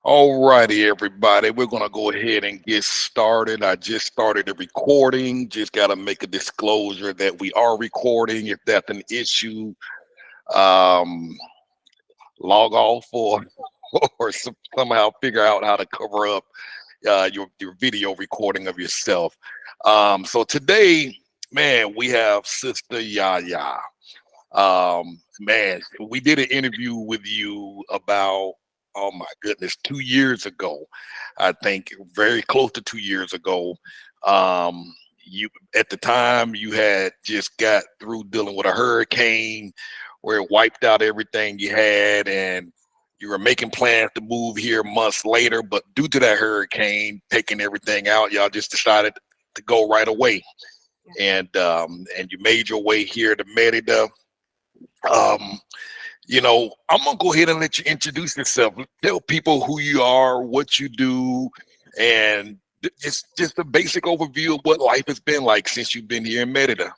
All righty, everybody. We're going to go ahead and get started. I just started the recording. Just got to make a disclosure that we are recording. If that's an issue, um, log off or or somehow figure out how to cover up your video recording of yourself. So today, man, we have Sister Yaya. Man, we did an interview with you about, oh my goodness, 2 years ago. I think very close to 2 years ago. You at the time you had just got through dealing with a hurricane where it wiped out everything you had, and you were making plans to move here months later, but due to that hurricane taking everything out, y'all just decided to go right away. And you made your way here to Merida. um, I'm gonna go ahead and let you introduce yourself. Tell people who you are, what you do, and it's just a basic overview of what life has been like since you've been here in Merida.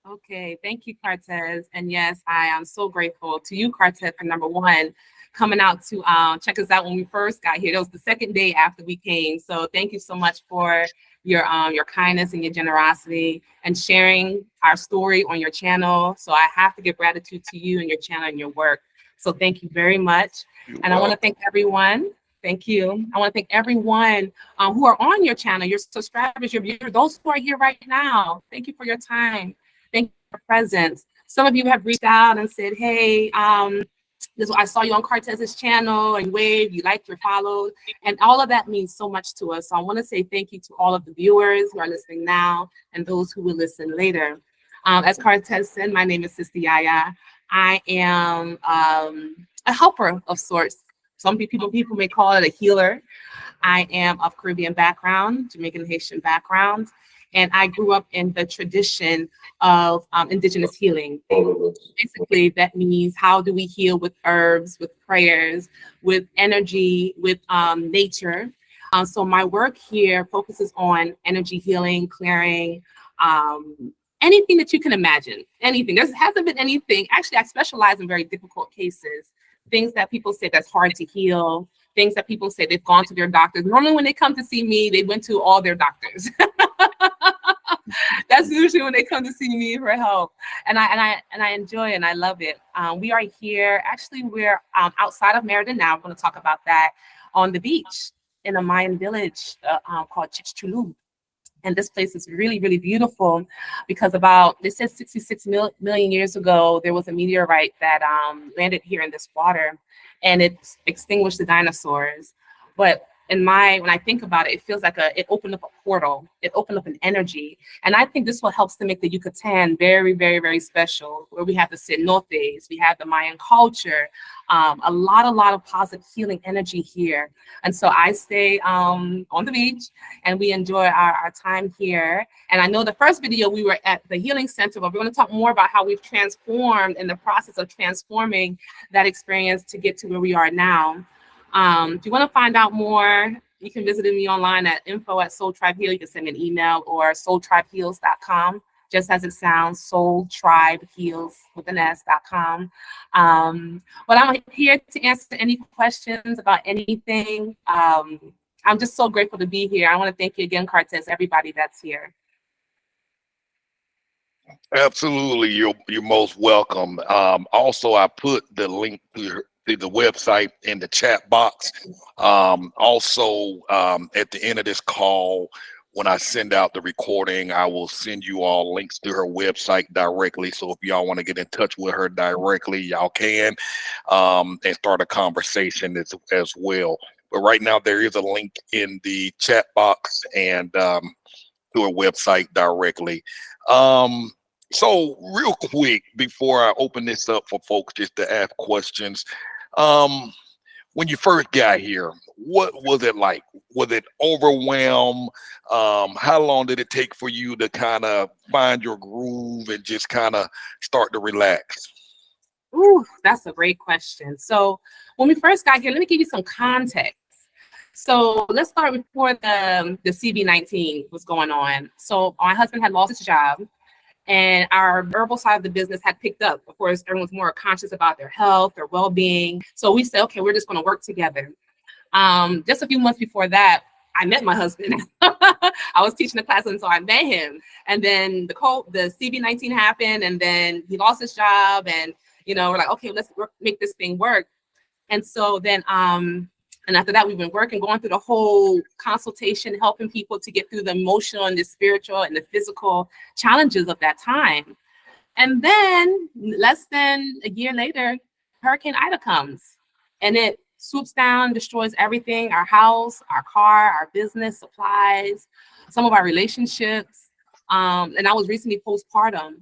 Okay, thank you, Cartess. And yes, I am so grateful to you, Cartess, for number one, coming out to check us out when we first got here. That was the second day after we came. So thank you so much for your kindness and your generosity and sharing our story on your channel. So I have to give gratitude to you and your channel and your work. So thank you very much. You're And I want to welcome. thank everyone. Thank you. I want to thank everyone who are on your channel, your subscribers, your viewers, those who are here right now. Thank you for your time. Thank you for your presence. Some of you have reached out and said, hey, I saw you on Cartess's channel and wave, you liked, your followed, and all of that means so much to us. So I want to say thank you to all of the viewers who are listening now and those who will listen later. As Cartess said, my name is Sister Yaya. I am a helper of sorts. Some people may call it a healer. I am of Caribbean background, Jamaican Haitian background, and I grew up in the tradition of indigenous healing. Basically, that means how do we heal with herbs, with prayers, with energy, with nature. So my work here focuses on energy healing, clearing, anything that you can imagine, anything. There hasn't been anything. Actually, I specialize in very difficult cases, things that people say that's hard to heal, things that people say they've gone to their doctors. Normally when they come to see me, they went to all their doctors. That's usually when they come to see me for help, and I enjoy it and I love it. We are here. Actually, we're outside of Merida now. I'm going to talk about that on the beach in a Mayan village called Chichchulub. And this place is really, really beautiful because they said 66 million years ago, there was a meteorite that landed here in this water and it extinguished the dinosaurs. But when I think about it, it feels like it opened up a portal. It opened up an energy. And I think this will help to make the Yucatan very, very, very special, where we have the cenotes, we have the Mayan culture, a lot of positive healing energy here. And so I stay on the beach and we enjoy our time here. And I know the first video we were at the healing center, but we're going to talk more about how we've transformed in the process of transforming that experience to get to where we are now. If you want to find out more, you can visit me online at info@soultribeheal. You can send me an email or soultribeheals.com, just as it sounds, soultribeheals with an S.com. But I'm here to answer any questions about anything. I'm just so grateful to be here. I want to thank you again, Cartess, everybody that's here. Absolutely, you're most welcome. Also, I put the link to the website in the chat box. Also, at the end of this call, when I send out the recording, I will send you all links to her website directly. So if y'all want to get in touch with her directly, y'all can, and start a conversation as well. But right now, there is a link in the chat box and to her website directly. So real quick, before I open this up for folks just to ask questions, when you first got here, what was it like? Was it overwhelmed? How long did it take for you to kind of find your groove and just kind of start to relax? Ooh, that's a great question. So when we first got here, let me give you some context. So let's start before the CV-19 was going on. So my husband had lost his job and our herbal side of the business had picked up. Of course, everyone's more conscious about their health, their well-being. So we said, okay, we're just going to work together. Just a few months before that, I met my husband. I was teaching a class, and so I met him. And then the CV-19 happened, and then he lost his job, and we're like, okay, let's make this thing work. And so then, and after that, we've been going through the whole consultation, helping people to get through the emotional and the spiritual and the physical challenges of that time. And then less than a year later, Hurricane Ida comes, and it swoops down, destroys everything, our house, our car, our business, supplies, some of our relationships. And I was recently postpartum.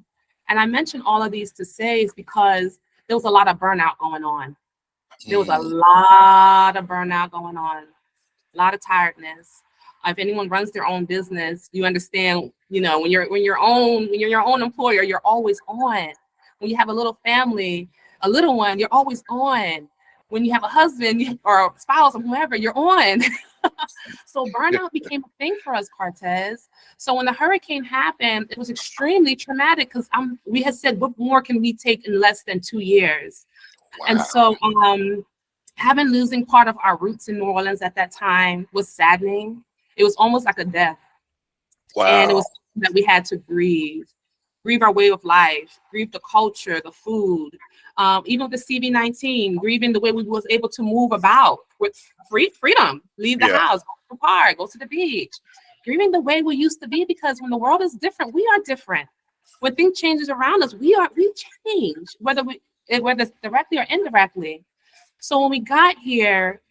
And I mentioned all of these to say is because there was a lot of burnout going on. There was a lot of burnout going on, a lot of tiredness. If anyone runs their own business, you understand, when you're your own employer, you're always on. When you have a little family, a little one, you're always on. When you have a husband or a spouse or whoever, you're on. So burnout became a thing for us, Cartess. So when the hurricane happened, it was extremely traumatic because we had said, what more can we take in less than 2 years? Wow. And so having losing part of our roots in New Orleans at that time was saddening. It was almost like a death. Wow. And it was that we had to grieve our way of life, grieve the culture, the food, even with the CV-19, grieving the way we was able to move about with freedom, leave the house, go to the park, go to the beach, grieving the way we used to be, because when the world is different, we are different. When things changes around us, we change, whether it's directly or indirectly. So when we got here,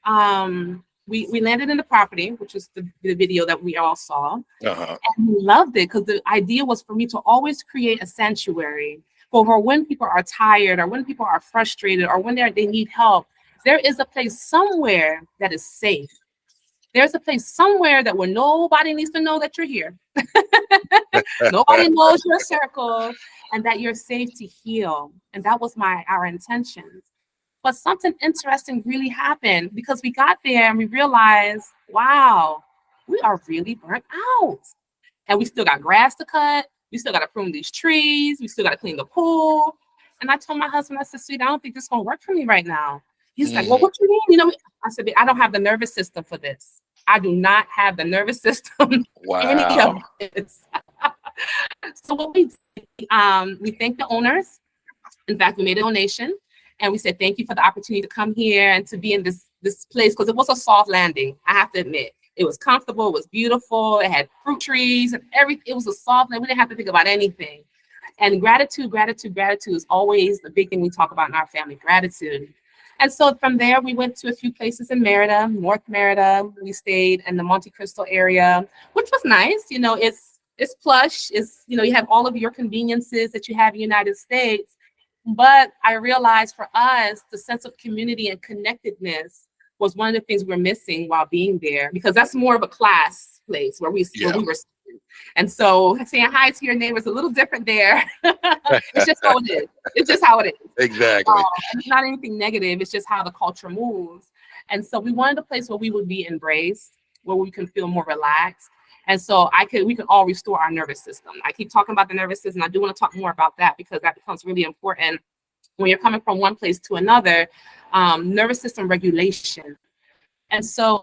we landed in the property, which was the video that we all saw. And we loved it because the idea was for me to always create a sanctuary for when people are tired or when people are frustrated or when they need help. There is a place somewhere that is safe. There's a place somewhere where nobody needs to know that you're here. Nobody knows your circle, and that you're safe to heal. And that was our intentions. But something interesting really happened because we got there and we realized, wow, we are really burnt out. And we still got grass to cut. We still got to prune these trees. We still got to clean the pool. And I told my husband, I said, sweet, I don't think this is going to work for me right now. He's like, well, what you mean? I said, I don't have the nervous system for this. I do not have the nervous system. Wow. So what we thanked the owners. In fact, we made a donation. And we said, thank you for the opportunity to come here and to be in this place, because it was a soft landing, I have to admit. It was comfortable, it was beautiful, it had fruit trees and everything. It was a soft land. We didn't have to think about anything. And gratitude is always the big thing we talk about in our family, gratitude. And so from there, we went to a few places in Merida, North Merida. We stayed in the Monte Cristo area, which was nice. It's plush. You have all of your conveniences that you have in the United States. But I realized for us, the sense of community and connectedness was one of the things we're missing while being there, because that's more of a class place where we were. And so saying hi to your neighbor is a little different there. It's just how it is. It's just how it is. Exactly. It's not anything negative. It's just how the culture moves. And so we wanted a place where we would be embraced, where we can feel more relaxed. And so we can all restore our nervous system. I keep talking about the nervous system. I do want to talk more about that because that becomes really important when you're coming from one place to another, nervous system regulation. And so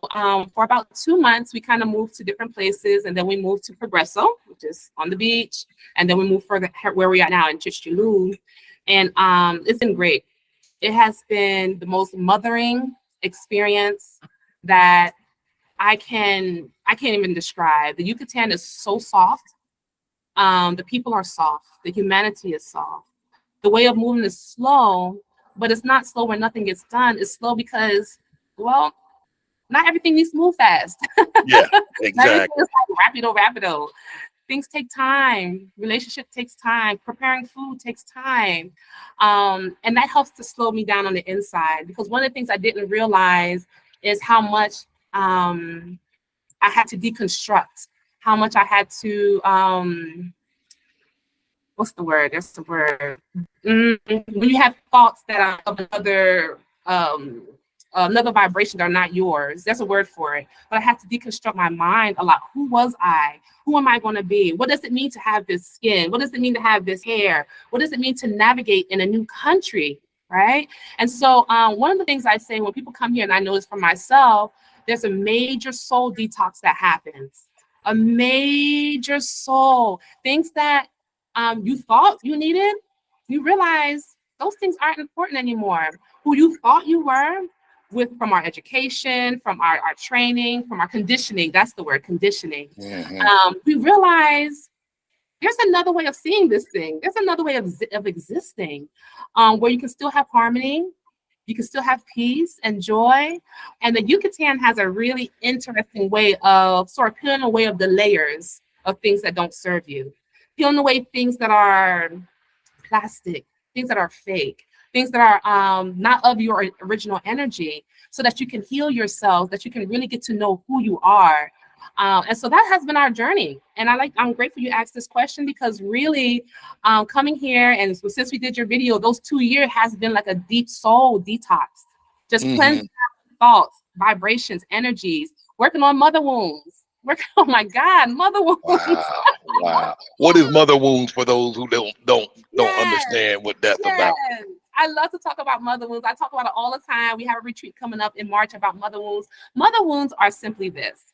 for about 2 months, we kind of moved to different places, and then we moved to Progreso, which is on the beach. And then we moved further where we are now in Chichilú. And it's been great. It has been the most mothering experience that I can't even describe. The Yucatan is so soft. The people are soft. The humanity is soft. The way of moving is slow, but it's not slow where nothing gets done. It's slow because, well, not everything needs to move fast. Yeah, exactly. It's like rapido. Things take time. Relationship takes time. Preparing food takes time. And that helps to slow me down on the inside, because one of the things I didn't realize is how much I had to deconstruct, how much I had to, what's the word? There's the word. When you have thoughts that are of another vibration that are not yours, there's a word for it. But I had to deconstruct my mind a lot. Who was I? Who am I going to be? What does it mean to have this skin? What does it mean to have this hair? What does it mean to navigate in a new country? right? And so one of the things I say when people come here, and I know this for myself, there's a major soul detox that happens. A major soul. Things that you thought you needed, you realize those things aren't important anymore. Who you thought you were, with from our education, from our training, from our conditioning, that's the word, conditioning. Hmm. We realize there's another way of seeing this thing. There's another way of existing, where you can still have harmony, you can still have peace and joy. And the Yucatan has a really interesting way of sort of peeling away of the layers of things that don't serve you, peeling away things that are plastic, things that are fake, things that are not of your original energy, so that you can heal yourself, that you can really get to know who you are. And so that has been our journey. And I'm grateful you asked this question, because really coming here, and since we did your video, those 2 years has been like a deep soul detox, just Hmm. cleansing thoughts, vibrations, energies, working on mother wounds. Working, oh my God, mother wounds. Wow, wow. What is mother wounds for those who don't Yes. understand what that's Yes, about? I love to talk about mother wounds. I talk about it all the time. We have a retreat coming up in March about mother wounds. Mother wounds are simply this.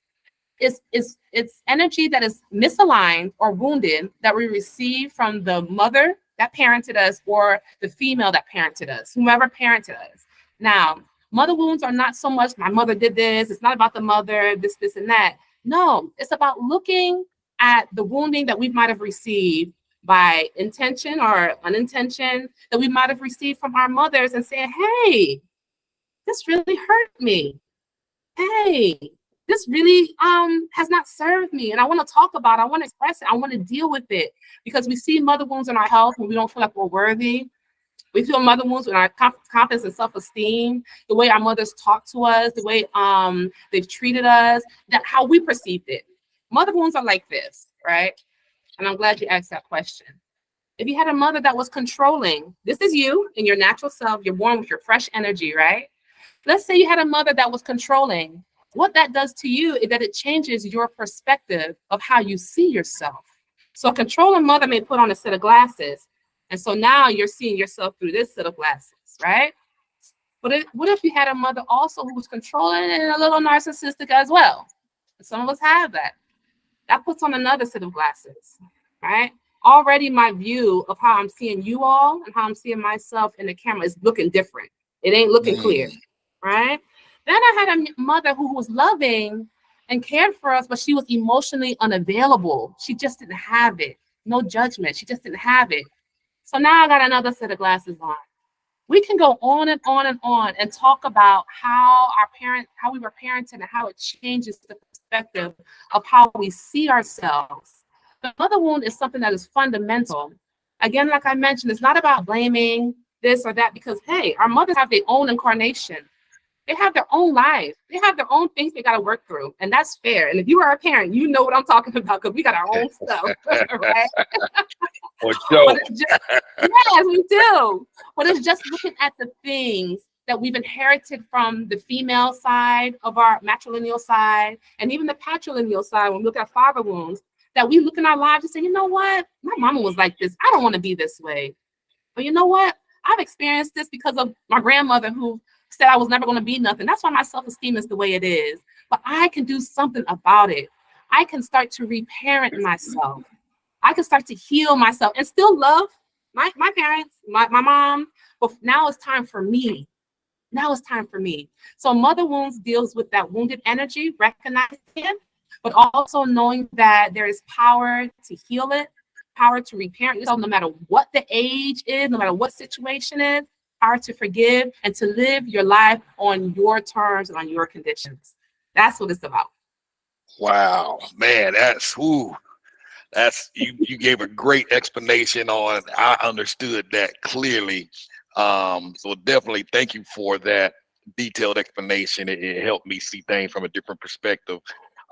It's energy that is misaligned or wounded that we receive from the mother that parented us, or the female that parented us, whomever parented us. Now, mother wounds are not so much my mother did this. It's not about the mother, this, and that. No, it's about looking at the wounding that we might have received by intention or unintention, that we might have received from our mothers, and saying, hey, this really hurt me. Hey, this really has not served me. And I want to talk about it. I want to express it. I want to deal with it, because we see mother wounds in our health when we don't feel like we're worthy. We feel mother wounds in our confidence and self-esteem, the way our mothers talk to us, the way they've treated us, that how we perceived it. Mother wounds are like this, right? And I'm glad you asked that question. If you had a mother that was controlling, this is you in your natural self, you're born with your fresh energy, right? Let's say you had a mother that was controlling. What that does to you is that it changes your perspective of how you see yourself. So a controlling mother may put on a set of glasses, and so now you're seeing yourself through this set of glasses, right? But what if you had a mother also who was controlling and a little narcissistic as well? Some of us have that. That puts on another set of glasses, right? Already my view of how I'm seeing you all and how I'm seeing myself in the camera is looking different. It ain't looking clear, Mm. right? Then I had a mother who was loving and cared for us, but she was emotionally unavailable. She just didn't have it. No judgment. She just didn't have it. So now I got another set of glasses on. We can go on and on and on and talk about how we were parented, and how it changes the perspective of how we see ourselves. The mother wound is something that is fundamental. Again, like I mentioned, it's not about blaming this or that, because hey, our mothers have their own incarnation. They have their own life. They have their own things they got to work through, and that's fair. And if you are a parent, you know what I'm talking about, because we got our own stuff, right? For sure. But it's just, yes, we do. But it's just looking at the things that we've inherited from the female side of our matrilineal side, and even the patrilineal side. When we look at father wounds, that we look in our lives and say, you know what, my mama was like this. I don't want to be this way. But you know what? I've experienced this because of my grandmother, who said I was never going to be nothing. That's why my self-esteem is the way it is. But I can do something about it. I can start to reparent myself. I can start to heal myself and still love my parents, my mom. But now it's time for me. Now it's time for me. So mother wounds deals with that wounded energy, recognizing it, but also knowing that there is power to heal it, power to reparent yourself, no matter what the age is, no matter what situation is, power to forgive and to live your life on your terms and on your conditions. That's what it's about. Wow, man, that's you gave a great explanation on. I understood that clearly. So definitely thank you for that detailed explanation. It helped me see things from a different perspective.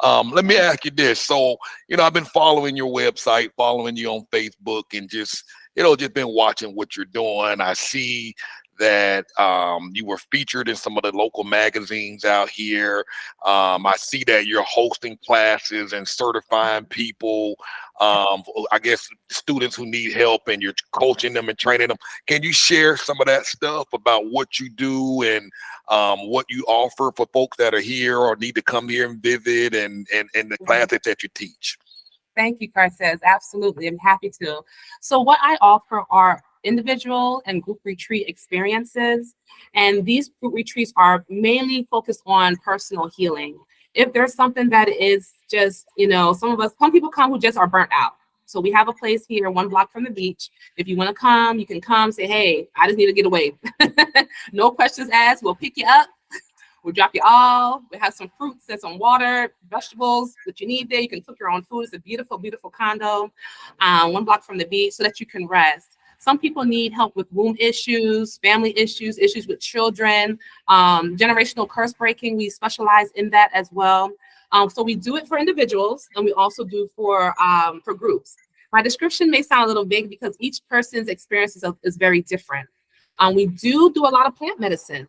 Let me ask you this. So, I've been following your website, following you on Facebook, and just been watching what you're doing. I see that you were featured in some of the local magazines out here. I see that you're hosting classes and certifying people. I guess students who need help, and you're coaching them and training them. Can you share some of that stuff about what you do and what you offer for folks that are here or need to come here and visit, and the classes that you teach? Thank you, Cartess. Absolutely. I'm happy to. So what I offer are individual and group retreat experiences. And these group retreats are mainly focused on personal healing. If there's something that is just, some people come who just are burnt out. So we have a place here, 1 block from the beach. If you want to come, you can come, say, hey, I just need to get away. No questions asked. We'll pick you up. We'll drop you off. We have some fruits and some water, vegetables that you need there. You can cook your own food. It's a beautiful, beautiful condo, 1 block from the beach, so that you can rest. Some people need help with womb issues, family issues, issues with children, generational curse breaking. We specialize in that as well. So we do it for individuals, and we also do for groups. My description may sound a little big because each person's experience is very different. We do a lot of plant medicine,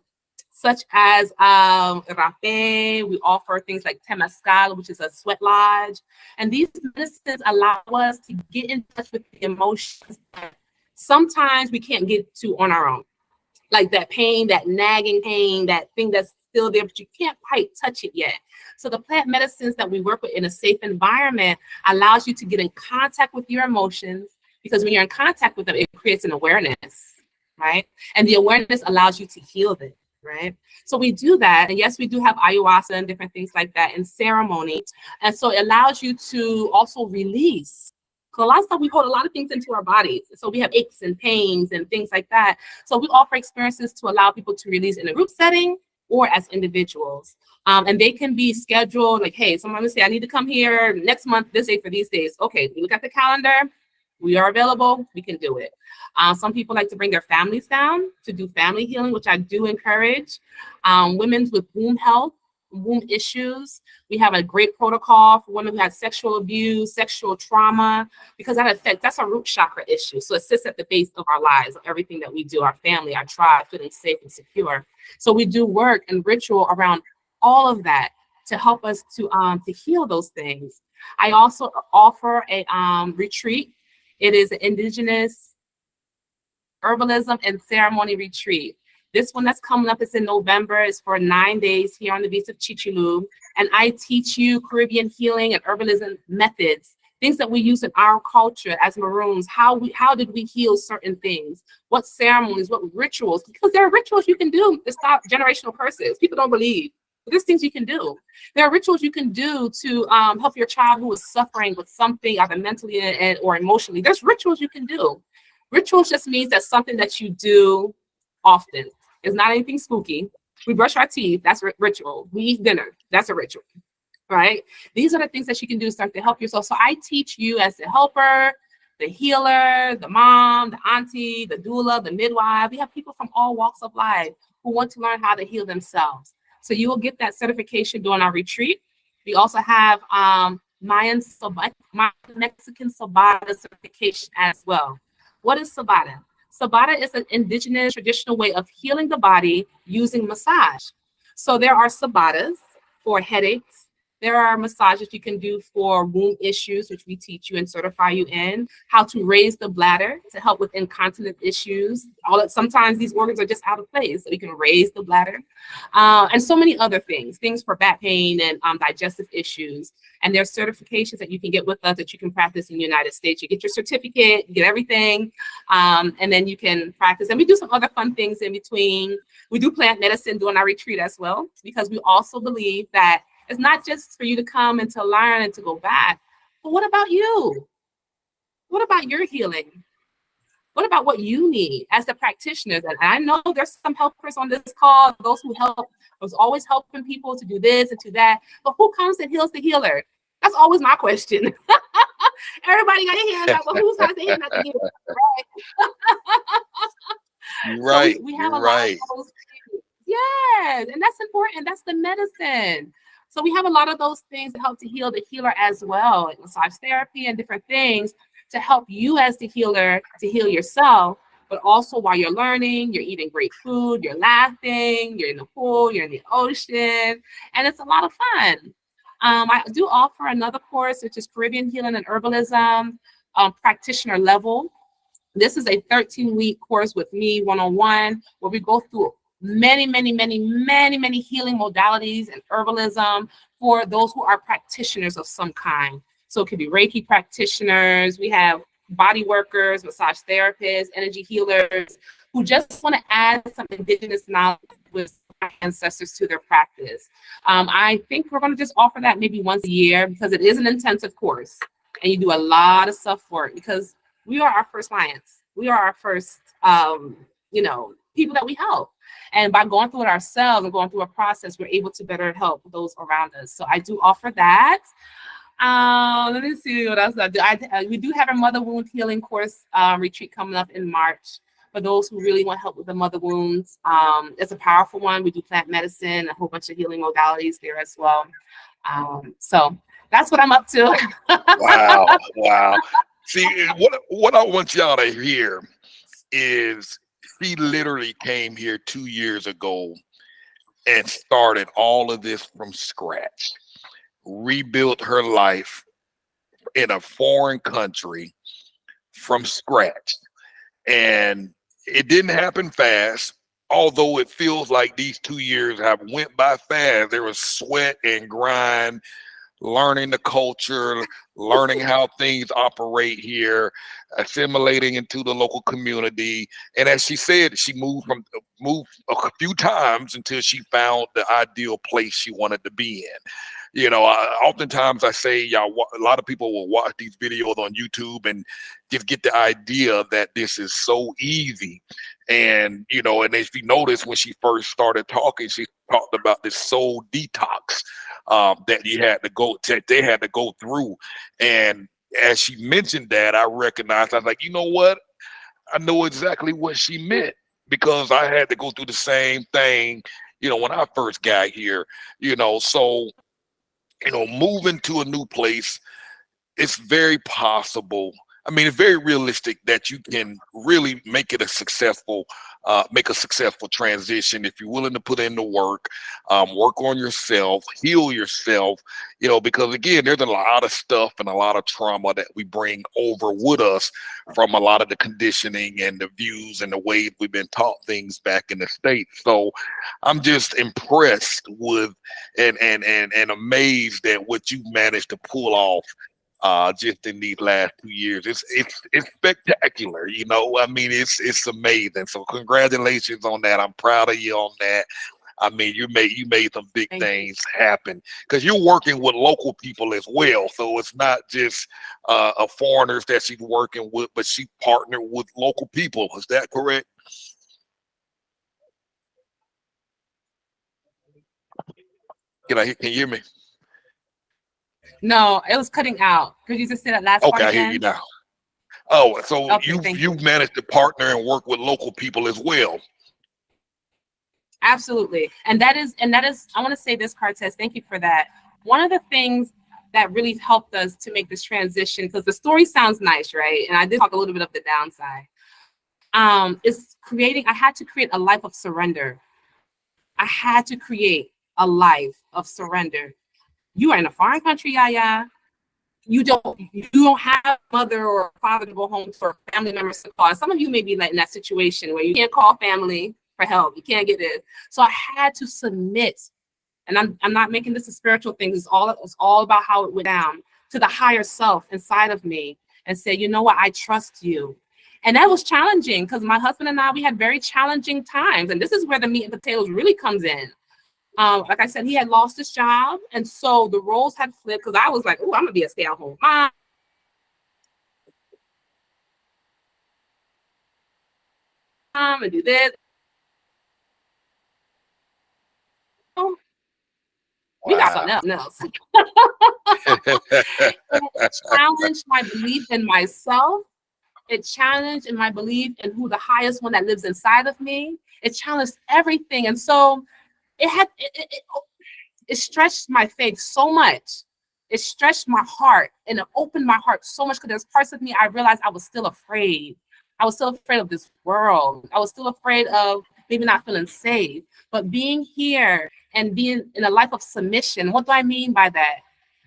such as rapé. We offer things like temazcal, which is a sweat lodge. And these medicines allow us to get in touch with the emotions that sometimes we can't get to on our own. Like that pain, that nagging pain, that thing that's still there, but you can't quite touch it yet. So the plant medicines that we work with in a safe environment allows you to get in contact with your emotions, because when you're in contact with them, it creates an awareness, right? And the awareness allows you to heal them. Right. So we do that. And yes, we do have ayahuasca and different things like that in ceremony. And so it allows you to also release. Because a lot of times we hold a lot of things into our bodies. So we have aches and pains and things like that. So we offer experiences to allow people to release in a group setting or as individuals. And they can be scheduled like, hey, someone will say, I need to come here next month, this day for these days. Okay, we look at the calendar. We are available. We can do it. Some people like to bring their families down to do family healing, which I do encourage. Women with womb health, womb issues. We have a great protocol for women who have sexual abuse, sexual trauma, because that's a root chakra issue. So it sits at the base of our lives, everything that we do, our family, our tribe, feeling safe and secure. So we do work and ritual around all of that to help us to heal those things. I also offer a retreat. It is an indigenous herbalism and ceremony retreat. This one that's coming up is in November. It's for 9 days here on the beach of Chichilu. And I teach you Caribbean healing and herbalism methods, things that we use in our culture as Maroons. How did we heal certain things? What ceremonies, what rituals? Because there are rituals you can do to stop generational curses. People don't believe. But there's things you can do. There are rituals you can do to help your child who is suffering with something, either mentally or emotionally. There's rituals you can do. Rituals just means that's something that you do often. It's not anything spooky. We brush our teeth. That's a ritual. We eat dinner. That's a ritual, right? These are the things that you can do to start to help yourself. So I teach you as the helper, the healer, the mom, the auntie, the doula, the midwife. We have people from all walks of life who want to learn how to heal themselves. So you will get that certification during our retreat. We also have Mayan Mexican Sabata certification as well. What is Sabata? Sabata is an indigenous traditional way of healing the body using massage. So there are Sabatas for headaches. There are massages you can do for womb issues, which we teach you and certify you in, how to raise the bladder to help with incontinent issues. Sometimes these organs are just out of place, so you can raise the bladder. And so many other things for back pain and digestive issues. And there's certifications that you can get with us that you can practice in the United States. You get your certificate, you get everything, and then you can practice. And we do some other fun things in between. We do plant medicine during our retreat as well, because we also believe that it's not just for you to come and to learn and to go back, but what about you? What about your healing? What about what you need as the practitioners? And I know there's some helpers on this call, those who help, was always helping people to do this and to that, but who comes and heals the healer? That's always my question. Everybody got their hands up, but who's got their hands up to heal? Right? Right. So we have a lot of those things. Yes, and that's important. That's the medicine. So we have a lot of those things that help to heal the healer as well, like massage therapy and different things to help you as the healer to heal yourself, but also while you're learning, you're eating great food, you're laughing, you're in the pool, you're in the ocean, and it's a lot of fun. I do offer another course, which is Caribbean Healing and Herbalism, practitioner level. This is a 13-week course with me one-on-one, where we go through many healing modalities and herbalism for those who are practitioners of some kind. So it could be Reiki practitioners, we have body workers, massage therapists, energy healers, who just want to add some indigenous knowledge with ancestors to their practice. I think we're going to just offer that maybe once a year, because it is an intensive course and you do a lot of stuff for it, because we are our first clients. We are our first, people that we help. And by going through it ourselves and going through a process, we're able to better help those around us. So I do offer that. Let me see what else I do. We do have a mother wound healing course retreat coming up in March for those who really want help with the mother wounds. It's a powerful one. We do plant medicine, a whole bunch of healing modalities there as well. So that's what I'm up to. Wow. See, what I want y'all to hear is she literally came here 2 years ago and started all of this from scratch, rebuilt her life in a foreign country from scratch. And it didn't happen fast, although it feels like these 2 years have went by fast. There was sweat and grind, learning the culture, learning how things operate here, assimilating into the local community. And as she said, she moved a few times until she found the ideal place she wanted to be in. Oftentimes I say, a lot of people will watch these videos on YouTube and just get the idea that this is so easy. And, and if you notice, when she first started talking, she talked about this soul detox that they had to go through. And as she mentioned that, I recognized, I was like, you know what? I know exactly what she meant, because I had to go through the same thing, when I first got here, so, moving to a new place, it's very possible. I mean, it's very realistic that you can really make a successful transition if you're willing to put in the work, work on yourself, heal yourself, because again, there's a lot of stuff and a lot of trauma that we bring over with us from a lot of the conditioning and the views and the ways we've been taught things back in the States. So I'm just impressed with and amazed at what you managed to pull off just in these last 2 years. It's spectacular, I mean, it's amazing. So congratulations on that. I'm proud of you on that. I mean, you made some big things happen, because you're working with local people as well. So it's not just foreigners that she's working with, but she partnered with local people. Is that correct? Can you hear me? No, it was cutting out. Could you just say that last part Okay, I hear you again? now. Oh, so Okay, thank you. you've managed to partner and work with local people as well. Absolutely. And that is, I want to say this, Cartess, thank you for that. One of the things that really helped us to make this transition, because the story sounds nice, right? And I did talk a little bit of the downside, is I had to create a life of surrender. I had to create a life of surrender. You are in a foreign country, Yaya. You don't have a mother or a father to go home to, or family members to call. And some of you may be like in that situation where you can't call family for help. You can't get it. So I had to submit. And I'm not making this a spiritual thing. It's all about how it went down to the higher self inside of me, and say, you know what, I trust you. And that was challenging, because my husband and I, we had very challenging times. And this is where the meat and potatoes really comes in. Like I said, he had lost his job, and so the roles had flipped, because I was like, oh, I'm gonna be a stay-at-home mom and do this. Oh, we got Wow. something else. It challenged my belief in myself. It challenged in my belief in who the highest one that lives inside of me. It challenged everything, and so it stretched my faith so much. It stretched my heart, and it opened my heart so much, because there's parts of me I realized I was still afraid. I was still afraid of this world. I was still afraid of maybe not feeling safe. But being here and being in a life of submission, what do I mean by that?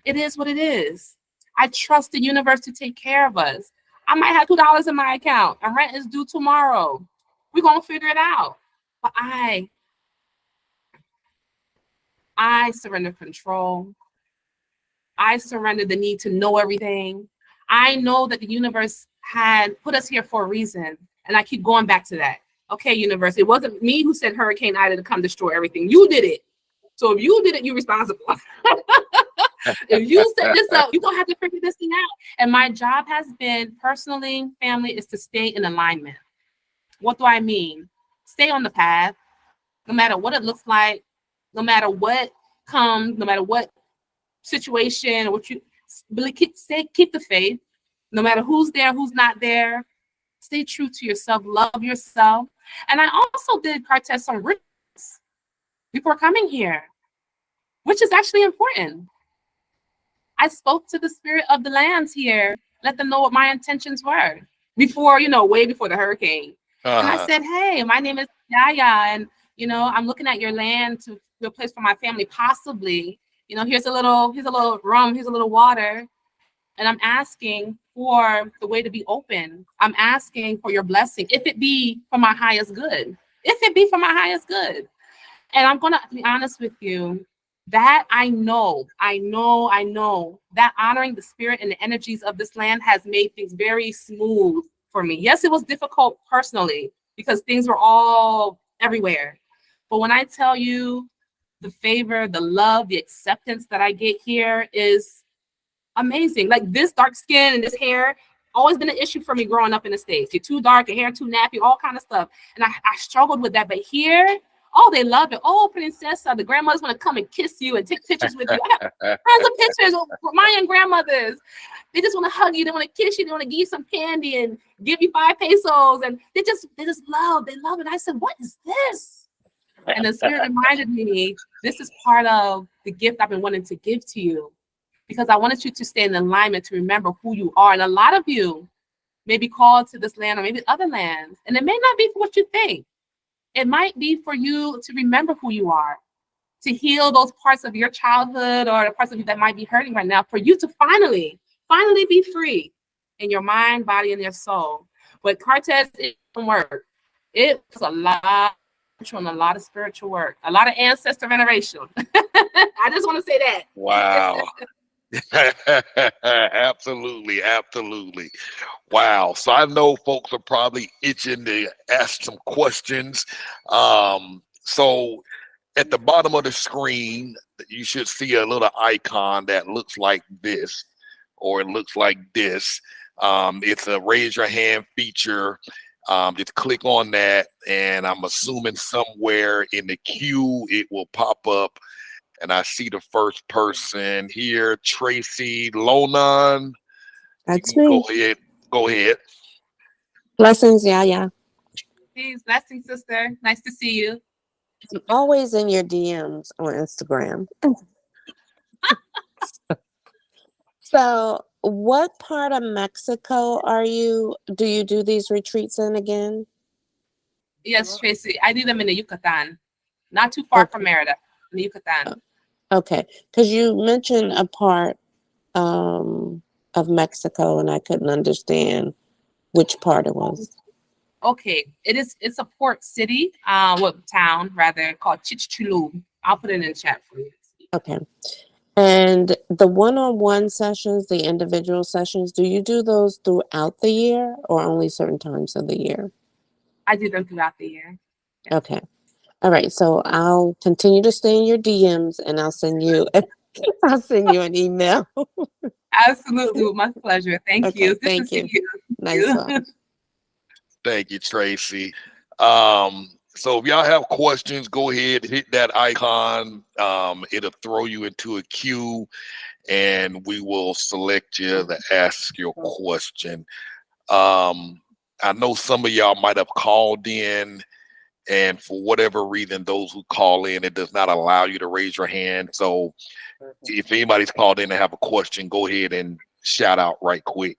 It is what it is. I trust the universe to take care of us. I might have $2 in my account and rent is due tomorrow. We're gonna figure it out. But I surrender control. I surrender the need to know everything. I know that the universe had put us here for a reason. And I keep going back to that. Okay, universe, it wasn't me who sent Hurricane Ida to come destroy everything. You did it. So if you did it, you're responsible. If you set this up, you're going to have to figure this thing out. And my job has been, personally, family, is to stay in alignment. What do I mean? Stay on the path, no matter what it looks like, no matter what comes, no matter what situation, what you really keep the faith, no matter who's there, who's not there. Stay true to yourself, love yourself. And I also did Cartess some rituals before coming here, which is actually important. I spoke to the spirit of the lands here, let them know what my intentions were before, way before the hurricane. And I said, hey, my name is Yaya, and I'm looking at your land to a place for my family, possibly. Here's a little rum, here's a little water. And I'm asking for the way to be open. I'm asking for your blessing, if it be for my highest good. If it be for my highest good. And I'm going to be honest with you, that I know that honoring the spirit and the energies of this land has made things very smooth for me. Yes, it was difficult personally because things were all everywhere. But when I tell you the favor, the love, the acceptance that I get here is amazing. Like this dark skin and this hair, always been an issue for me growing up in the States. You're too dark, your hair too nappy, all kind of stuff. And I struggled with that. But here, they love it. Oh, princessa, the grandmothers want to come and kiss you and take pictures with you. I got tons of pictures of Mayan grandmothers. They just want to hug you. They want to kiss you. They want to give you some candy and give you 5 pesos. And they just love. They love it. I said, what is this? And the spirit reminded me, this is part of the gift I've been wanting to give to you. Because I wanted you to stay in alignment, to remember who you are. And a lot of you may be called to this land or maybe other lands. And it may not be for what you think. It might be for you to remember who you are, to heal those parts of your childhood or the parts of you that might be hurting right now, for you to finally be free in your mind, body, and your soul. But Cartess, it didn't work. It was a lot of spiritual work, a lot of ancestor veneration. I just want to say that. Wow. Absolutely. Wow. So I know folks are probably itching to ask some questions. So at the bottom of the screen, you should see a little icon that looks like this, or it looks like this. It's a raise your hand feature. Just click on that, and I'm assuming somewhere in the queue it will pop up. And I see the first person here, Tracy Lonan. That's me. Go ahead. Blessings, yeah. Peace, blessings, sister. Nice to see you. I'm always in your DMs on Instagram. So, what part of Mexico do you do these retreats in again? Yes, Tracy. I do them in the Yucatan, not too far from Merida, in the Yucatan. Okay, because you mentioned a part of Mexico, and I couldn't understand which part it was. Okay, it's a port city, town rather, called Chichulub. I'll put it in the chat for you. Okay. And the one-on-one sessions, the individual sessions, do you do those throughout the year or only certain times of the year? I do them throughout the year. Yes. Okay. All right. So I'll continue to stay in your DMs, and I'll send you an email. Absolutely, with my pleasure. Thank you. Thank you. Nice one. Thank you, Tracy. So if y'all have questions, go ahead, hit that icon. It'll throw you into a queue, and we will select you to ask your question. I know some of y'all might have called in, and for whatever reason, those who call in, it does not allow you to raise your hand. So if anybody's called in and have a question, go ahead and shout out right quick.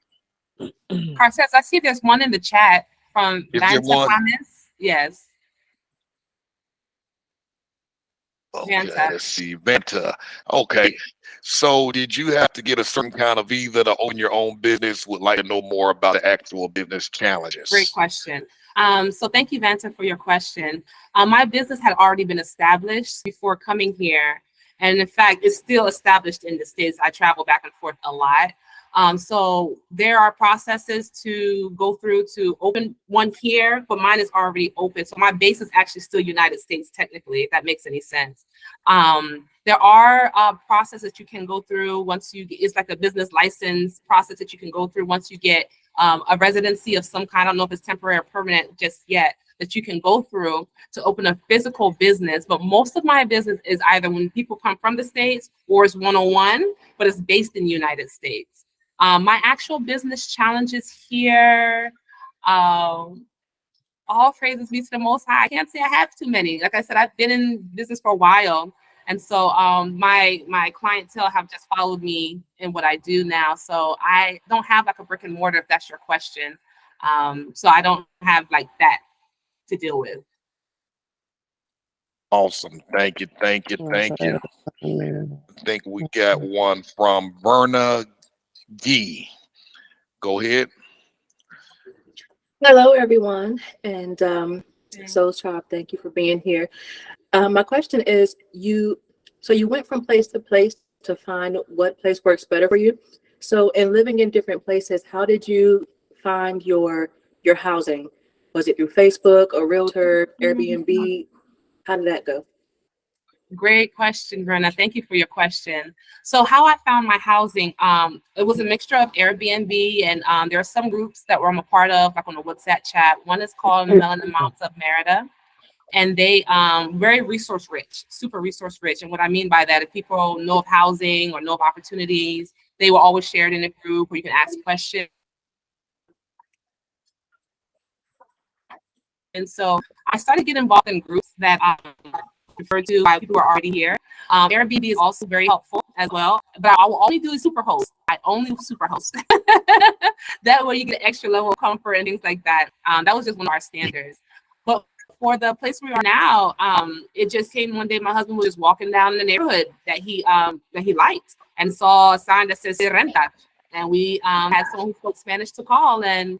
Cartess, I see there's one in the chat. from Is there Vanta one? Thomas. Yes, Okay, Vanta. let's see. Venta. Okay. So did you have to get a certain kind of visa to open your own business? Would like to know more about the actual business Great challenges. question. So thank you, Vanta, for your question. My business had already been established before coming here. And in fact, it's still established in the States. I travel back and forth a lot. So there are processes to go through to open one here, but mine is already open. So my base is actually still United States, technically, if that makes any sense. There are processes you can go through once you get, it's like a business license process that you can go through once you get a residency of some kind. I don't know if it's temporary or permanent just yet, that you can go through to open a physical business. But most of my business is either when people come from the States or it's one-on-one, but it's based in the United States. My actual business challenges here, all praises be to the Most High. I can't say I have too many. Like I said, I've been in business for a while. And so my clientele have just followed me in what I do now. So I don't have like a brick and mortar, if that's your question. So I don't have like that to deal with. Awesome. Thank you. Thank you. Oh, Thank you. sorry. I think we got one from Verna Gee. Go ahead. Hello, everyone, and Soul Shop, thank you for being here. My question is, so you went from place to place to find what place works better for you. So, in living in different places, how did you find your housing? Was it through Facebook, a realtor, Airbnb? How did that go? Great question, Brenna. Thank you for your question. So how I found my housing, it was a mixture of Airbnb and there are some groups that I'm a part of, like on the WhatsApp chat. One is called Melanin Moms of Merida, and they very resource rich, super resource rich. And what I mean by that, if people know of housing or know of opportunities, they will always share it in a group where you can ask questions. And so I started getting involved in groups that referred to by people who are already here. Airbnb is also very helpful as well, but I will only do superhost. I only superhost. That way you get an extra level of comfort and things like that. That was just one of our standards. But for the place we are now, it just came one day. My husband was just walking down the neighborhood that he liked and saw a sign that says "Se renta," and we had someone who spoke Spanish to call, and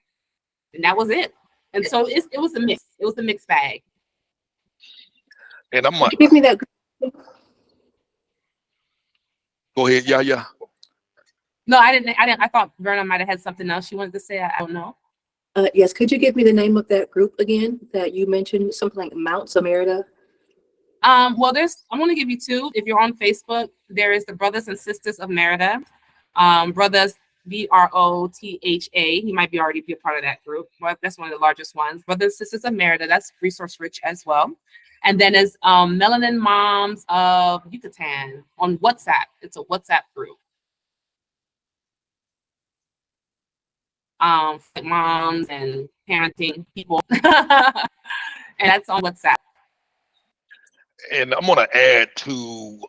that was it. And so it was a mix. It was a mixed bag. And I'm Could you give me that? go ahead. Yeah, yeah. No, I didn't. I thought Verna might have had something else she wanted to say. I don't know. Yes, could you give me the name of that group again that you mentioned? Something like Mounts of Merida. Well, I'm going to give you two. If you're on Facebook, there is the Brothers and Sisters of Merida. Brothers, BROTHA. He might be already be a part of that group. Well, that's one of the largest ones. Brothers and Sisters of Merida. That's resource rich as well. And then is Melanin Moms of Yucatan on WhatsApp. It's a WhatsApp group. Moms and parenting people, and that's on WhatsApp. And I'm gonna add to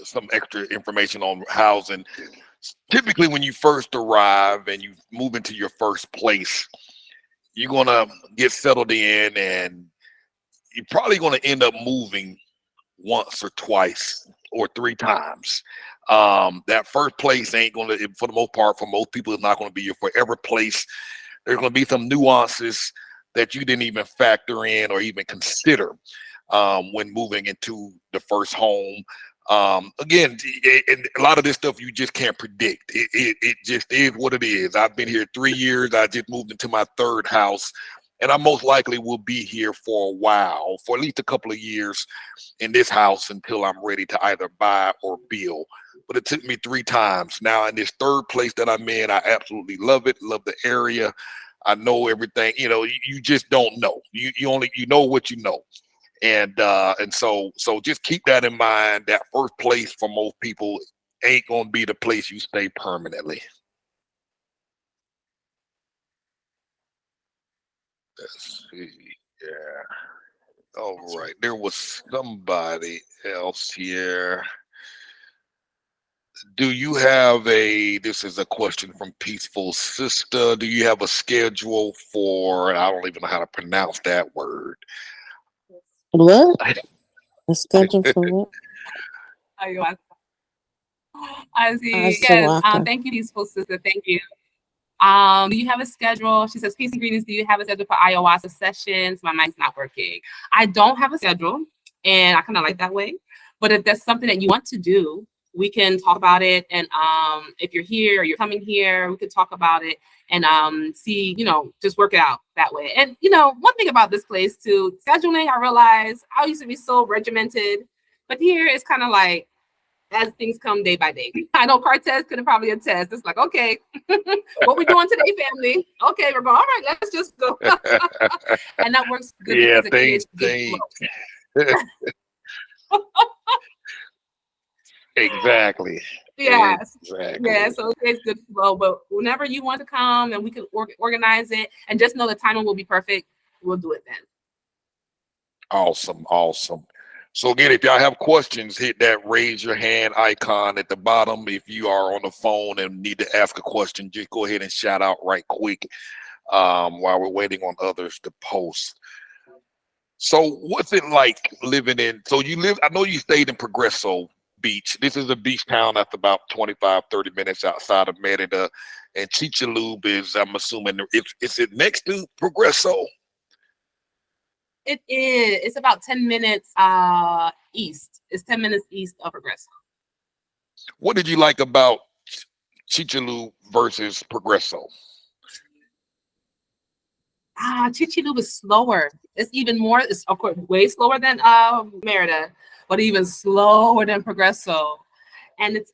some extra information on housing. Typically, when you first arrive and you move into your first place, you're gonna get settled in, and you're probably gonna end up moving once or twice or three times. That first place ain't gonna, for the most part, for most people, it's not gonna be your forever place. There's gonna be some nuances that you didn't even factor in or even consider when moving into the first home. Again, and a lot of this stuff you just can't predict. It just is what it is. I've been here 3 years. I just moved into my third house, and I most likely will be here for a while, for at least a couple of years in this house until I'm ready to either buy or build. But it took me 3 times. Now in this third place that I'm in, I absolutely love it. Love the area. I know everything. You know, you just don't know. You know what you know. And so just keep that in mind. That first place for most people ain't gonna be the place you stay permanently. Let's see. Yeah. All right. There was somebody else here. Do you have this is a question from Peaceful Sister. Do you have a schedule for, I don't even know how to pronounce that word. What? A schedule for what? Ayahuasca. I see. Yes. Ayahuasca. Thank you, Peaceful Sister. Thank you. Do you have a schedule? She says, peace and greetings. Do you have a schedule for ayahuasca sessions? My mind's not working. I don't have a schedule, and I kind of like that way. But if that's something that you want to do, we can talk about it. And if you're here or you're coming here, we could talk about it and see, just work it out that way. And, one thing about this place too, scheduling, I realize I used to be so regimented, but here it's kind of like, as things come day by day. I know Cartess could probably attest. It's like, okay, what we doing today, family? Okay, we're going, all right, let's just go. And that works good Yeah, because it creates good flow. Exactly. Yes. Exactly. Yeah, so it creates good flow. But whenever you want to come and we can organize it and just know the timing will be perfect, we'll do it then. Awesome. Awesome. So again, if y'all have questions, hit that raise your hand icon at the bottom. If you are on the phone and need to ask a question, just go ahead and shout out right quick while we're waiting on others to post. So what's it like living in, I know you stayed in Progreso Beach. This is a beach town that's about 25, 30 minutes outside of Merida. And Chicxulub is, I'm assuming, is it next to Progreso? It is. It's about 10 minutes east. It's 10 minutes east of Progreso. What did you like about Chicxulub versus Progreso? Chicxulub is slower. It's even more, it's of course way slower than Merida, but even slower than Progreso. And it's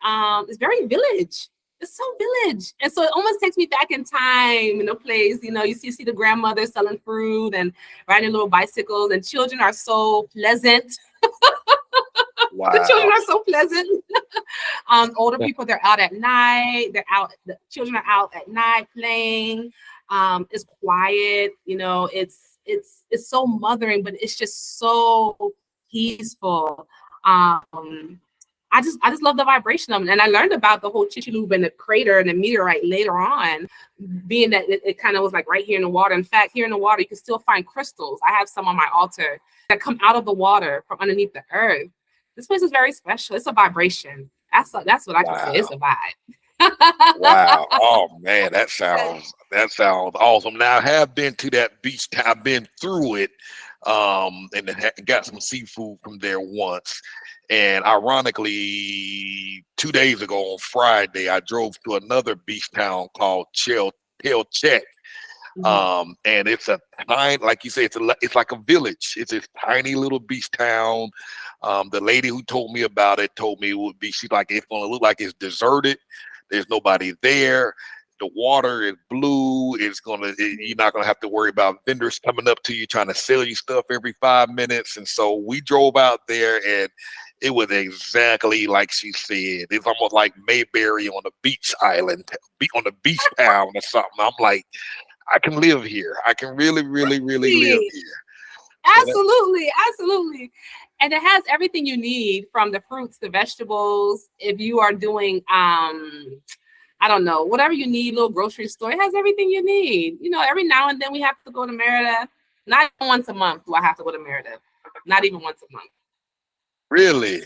very village. It's so village. And so it almost takes me back in time in a place, you see the grandmother selling fruit and riding little bicycles, and children are so pleasant. Wow. The children are so pleasant. Older people, they're out at night. The children are out at night playing. It's quiet, it's so mothering, but it's just so peaceful. I just love the vibration of it. And I learned about the whole Chicxulub and the crater and the meteorite later on, being that it kind of was like right here in the water. In fact, here in the water, you can still find crystals. I have some on my altar that come out of the water from underneath the earth. This place is very special. It's a vibration. That's what I can say. It's a vibe. Wow. Oh man, that sounds awesome. Now I have been to that beach. I've been through it, and got some seafood from there once. And ironically, 2 days ago on Friday, I drove to another beach town called Chelchek. And it's a tiny, like you say, it's like a village. It's this tiny little beach town. The lady who told me about it told me it would be, she's like, it's gonna look like it's deserted. There's nobody there. The water is blue. You're not gonna have to worry about vendors coming up to you trying to sell you stuff every 5 minutes. And so we drove out there, and it was exactly like she said. It's almost like Mayberry on a beach island, on a beach town or something. I'm like, I can live here. I can really, really, really live here. Absolutely. And it has everything you need, from the fruits, the vegetables. If you are doing, I don't know, whatever you need, little grocery store, it has everything you need. Every now and then we have to go to Merida. Not even once a month do I have to go to Merida. Not even once a month. Really?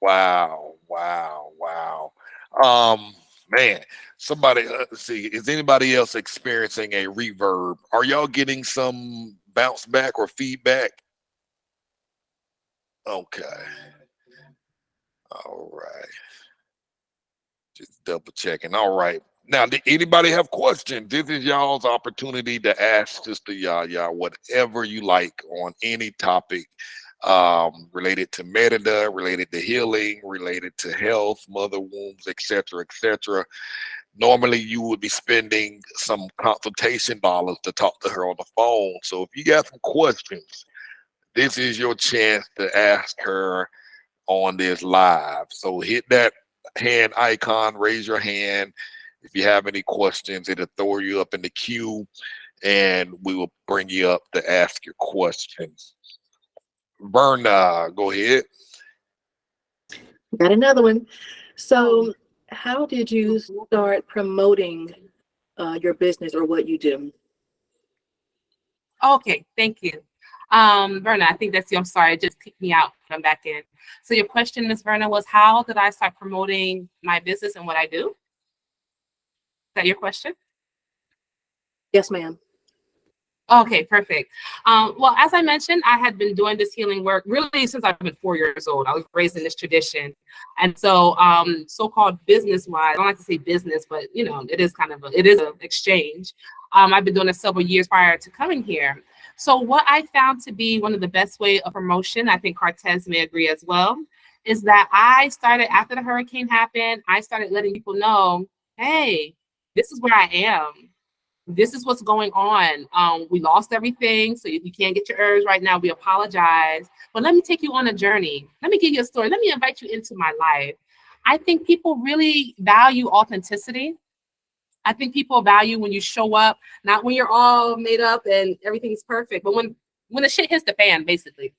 Wow. Man, somebody, let's see, is anybody else experiencing a reverb? Are y'all getting some bounce back or feedback? Okay. All right. Just double checking. All right. Now, did anybody have questions? This is y'all's opportunity to ask Sister Yaya whatever you like on any topic related to Merida, related to healing, related to health, mother wombs, etc., etc. Normally, you would be spending some consultation dollars to talk to her on the phone. So if you got some questions, this is your chance to ask her on this live. So hit that hand icon, raise your hand. If you have any questions, it'll throw you up in the queue, and we will bring you up to ask your questions. Verna, go ahead. Got another one. So how did you start promoting your business or what you do? Okay, thank you. Verna, I think that's you. I'm sorry, it just kicked me out. I'm back in. So your question, Ms. Verna, was how did I start promoting my business and what I do? Is that your question? Yes, ma'am. Okay, perfect. Well, as I mentioned, I had been doing this healing work really since I've been 4 years old. I was raised in this tradition. And so so-called business-wise, I don't like to say business, but you know, it is an exchange. I've been doing it several years prior to coming here. So what I found to be one of the best way of promotion, I think Cartess may agree as well, is that I started after the hurricane happened, I started letting people know, hey, this is where I am. This is what's going on. We lost everything, so if you can't get your herbs right now, we apologize. But let me take you on a journey. Let me give you a story. Let me invite you into my life. I think people really value authenticity. I think people value when you show up, not when you're all made up and everything's perfect, but when the shit hits the fan, basically.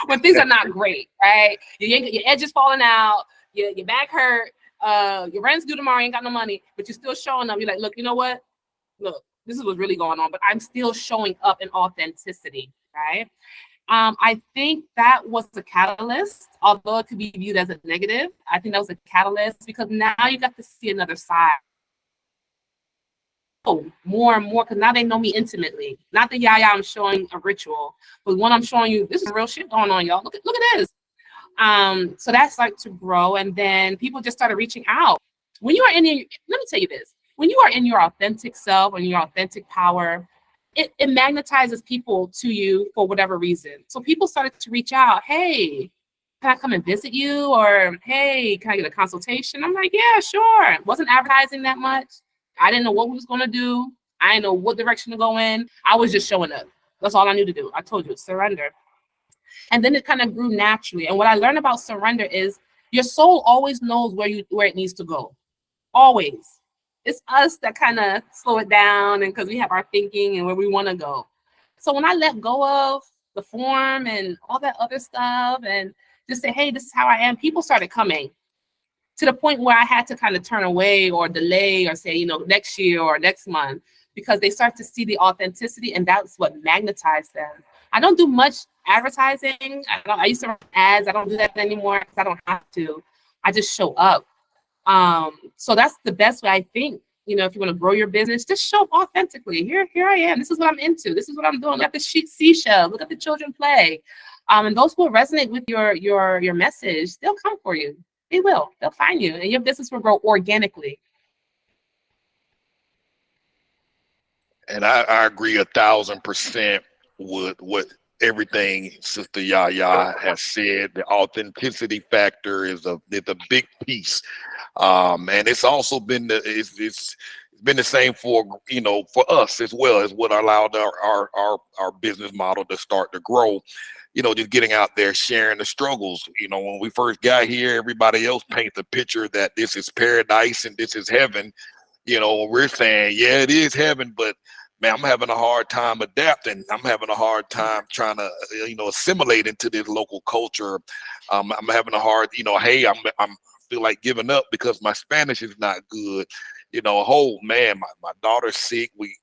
When things are not great, right? Your edges falling out, your back hurt, your rent's due tomorrow, you ain't got no money, but you're still showing up. You're like, look, you know what? Look, this is what's really going on, but I'm still showing up in authenticity, right? I think that was the catalyst, although it could be viewed as a negative. I think that was a catalyst because now you got to see another side. Oh, more and more, because now they know me intimately. Not the I'm showing a ritual, but when I'm showing you, this is real shit going on, y'all. Look at this. So that's like to grow, and then people just started reaching out. When you are in your, let me tell you this. When you are in your authentic self and your authentic power, it magnetizes people to you for whatever reason. So people started to reach out. Hey, can I come and visit you? Or hey, can I get a consultation? I'm like, yeah, sure. Wasn't advertising that much. I didn't know what we was gonna do. I didn't know what direction to go in. I was just showing up. That's all I knew to do. I told you, surrender. And then it kind of grew naturally. And what I learned about surrender is your soul always knows where it needs to go. Always. It's us that kind of slow it down, and because we have our thinking and where we want to go. So when I let go of the form and all that other stuff and just say, hey, this is how I am, people started coming to the point where I had to kind of turn away or delay or say, next year or next month, because they start to see the authenticity, and that's what magnetized them. I don't do much advertising. I used to run ads. I don't do that anymore because I don't have to. I just show up. So that's the best way, I think. If you want to grow your business, just show up authentically. Here I am. This is what I'm into. This is what I'm doing. Look at the seashell. Look at the children play. And those who will resonate with your message, they'll come for you. They will. They'll find you, and your business will grow organically. And I agree 1,000% with what everything Sister Yaya has said. The authenticity factor is a big piece, and it's also been it's been the same for us as well, as what allowed our business model to start to grow. Just getting out there, sharing the struggles. When we first got here, everybody else paints a picture that this is paradise and this is heaven. We're saying, yeah, it is heaven, but man, I'm having a hard time adapting. I'm having a hard time trying to, assimilate into this local culture. I'm having a hard, hey, I'm feel like giving up because my Spanish is not good. Oh man, my daughter's sick. We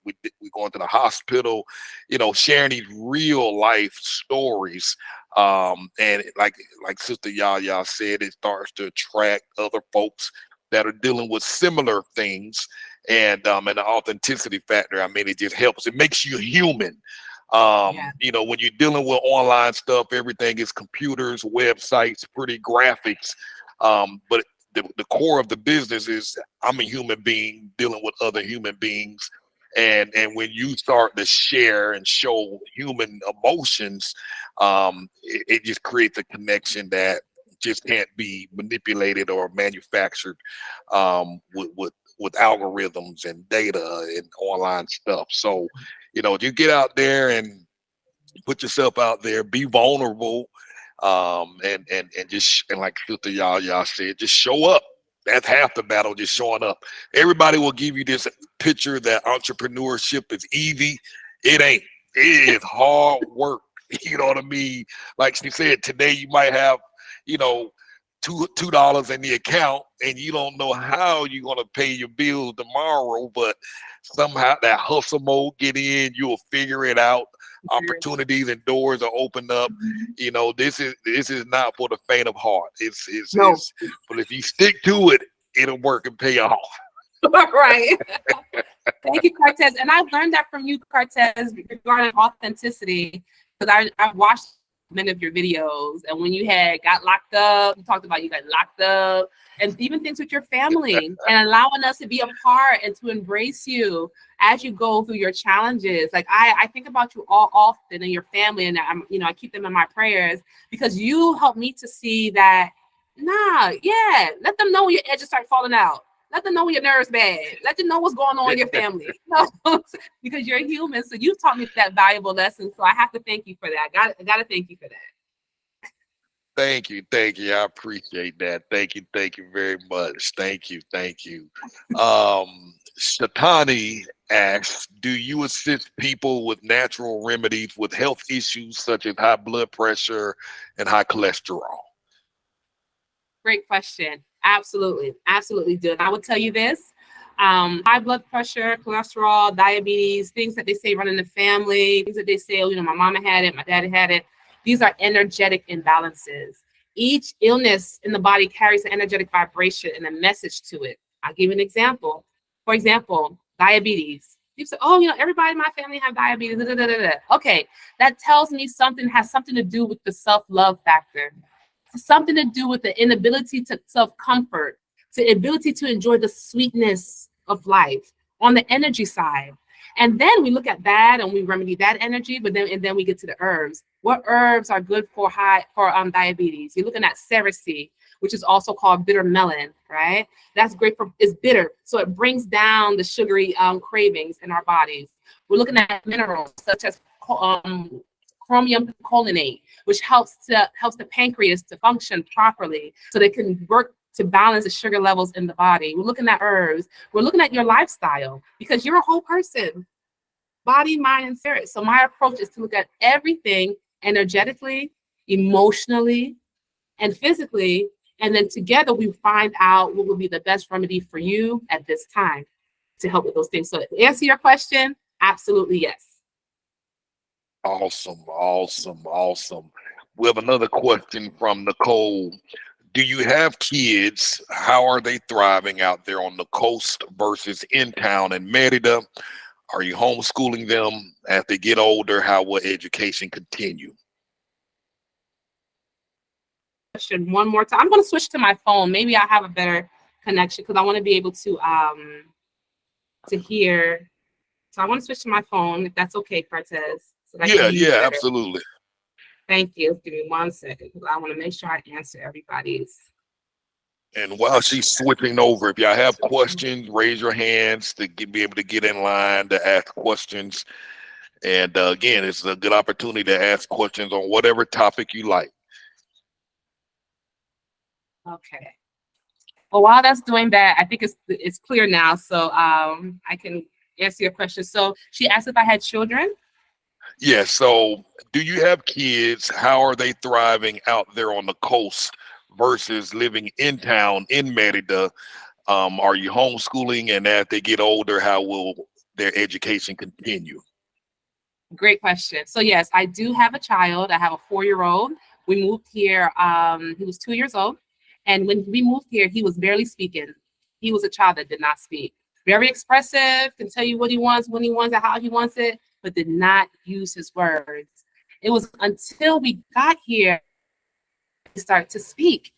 going to the hospital. Sharing these real life stories. And like Sister Yaya said, it starts to attract other folks that are dealing with similar things, and the authenticity factor. I mean, it just helps. It makes you human. When you're dealing with online stuff, everything is computers, websites, pretty graphics. But the core of the business is I'm a human being dealing with other human beings. And when you start to share and show human emotions, it just creates a connection that just can't be manipulated or manufactured with algorithms and data and online stuff. So, you get out there and put yourself out there, be vulnerable, and just, and like Sister Yaya said, just show up. That's half the battle, just showing up. Everybody will give you this picture that entrepreneurship is easy. It ain't. It is hard work. You know what I mean? Like she said, today you might have, $2 in the account, and you don't know how you're gonna pay your bills tomorrow, but somehow that hustle mode get in, you'll figure it out. Opportunities and doors are opened up. You know, this is not for the faint of heart. No. It's but if you stick to it, it'll work and pay off. Right. Thank you, Cartess. And I've learned that from you, Cartess, regarding authenticity, because I've watched many of your videos, and when you had got locked up, you talked about you got locked up, and even things with your family, and allowing us to be a part and to embrace you as you go through your challenges. Like I think about you all often and your family, and I keep them in my prayers, because you help me to see that, let them know when your edges start falling out. Let them know when your nerves bad. Let them know what's going on in your family. Because you're human. So you've taught me that valuable lesson. So I have to thank you for that. I gotta thank you for that. Thank you. I appreciate that. Thank you very much. Thank you. Shatani asks, do you assist people with natural remedies with health issues such as high blood pressure and high cholesterol? Great question. Absolutely do. And I would tell you this, high blood pressure, cholesterol, diabetes, things that they say run in the family, things that they say, my mama had it, my daddy had it. These are energetic imbalances. Each illness in the body carries an energetic vibration and a message to it. I'll give you an example. For example, diabetes. People say, everybody in my family have diabetes. Da, da, da, da. Okay, that tells me something has something to do with the self-love factor. Something to do with the inability to self-comfort, the ability to enjoy the sweetness of life on the energy side. And then we look at that and we remedy that energy, but then we get to the herbs. What herbs are good for diabetes? You're looking at cerasee, which is also called bitter melon, right? That's great it's bitter, so it brings down the sugary cravings in our bodies. We're looking at minerals such as chromium cholinate, which helps the pancreas to function properly so they can work to balance the sugar levels in the body. We're looking at herbs. We're looking at your lifestyle, because you're a whole person, body, mind, and spirit. So my approach is to look at everything energetically, emotionally, and physically, and then together we find out what will be the best remedy for you at this time to help with those things. So to answer your question, absolutely yes. Awesome. We have another question from Nicole. Do you have kids? How are they thriving out there on the coast versus in town in Merida? Are you homeschooling them? As they get older, how will education continue? Question one more time. I'm going to switch to my phone. Maybe I have a better connection because I want to be able to hear. So I want to switch to my phone, if that's okay, Cartess. So Yeah, absolutely. Thank you. Give me 1 second because I want to make sure I answer everybody's. And while she's switching over, if y'all have questions, raise your hands to be able to get in line to ask questions. And again, it's a good opportunity to ask questions on whatever topic you like. Okay. Well, while that's doing that, I think it's clear now. So I can answer your question. So she asked if I had children. Yeah, so do you have kids? How are they thriving out there on the coast versus living in town in Merida? Are you homeschooling? And as they get older, how will their education continue? Great question. So yes, I do have a child. I have a 4-year-old. We moved here. He was 2 years old. And when we moved here, he was barely speaking. He was a child that did not speak. Very expressive, can tell you what he wants, when he wants it, how he wants it, but did not use his words. It was until we got here he started to speak.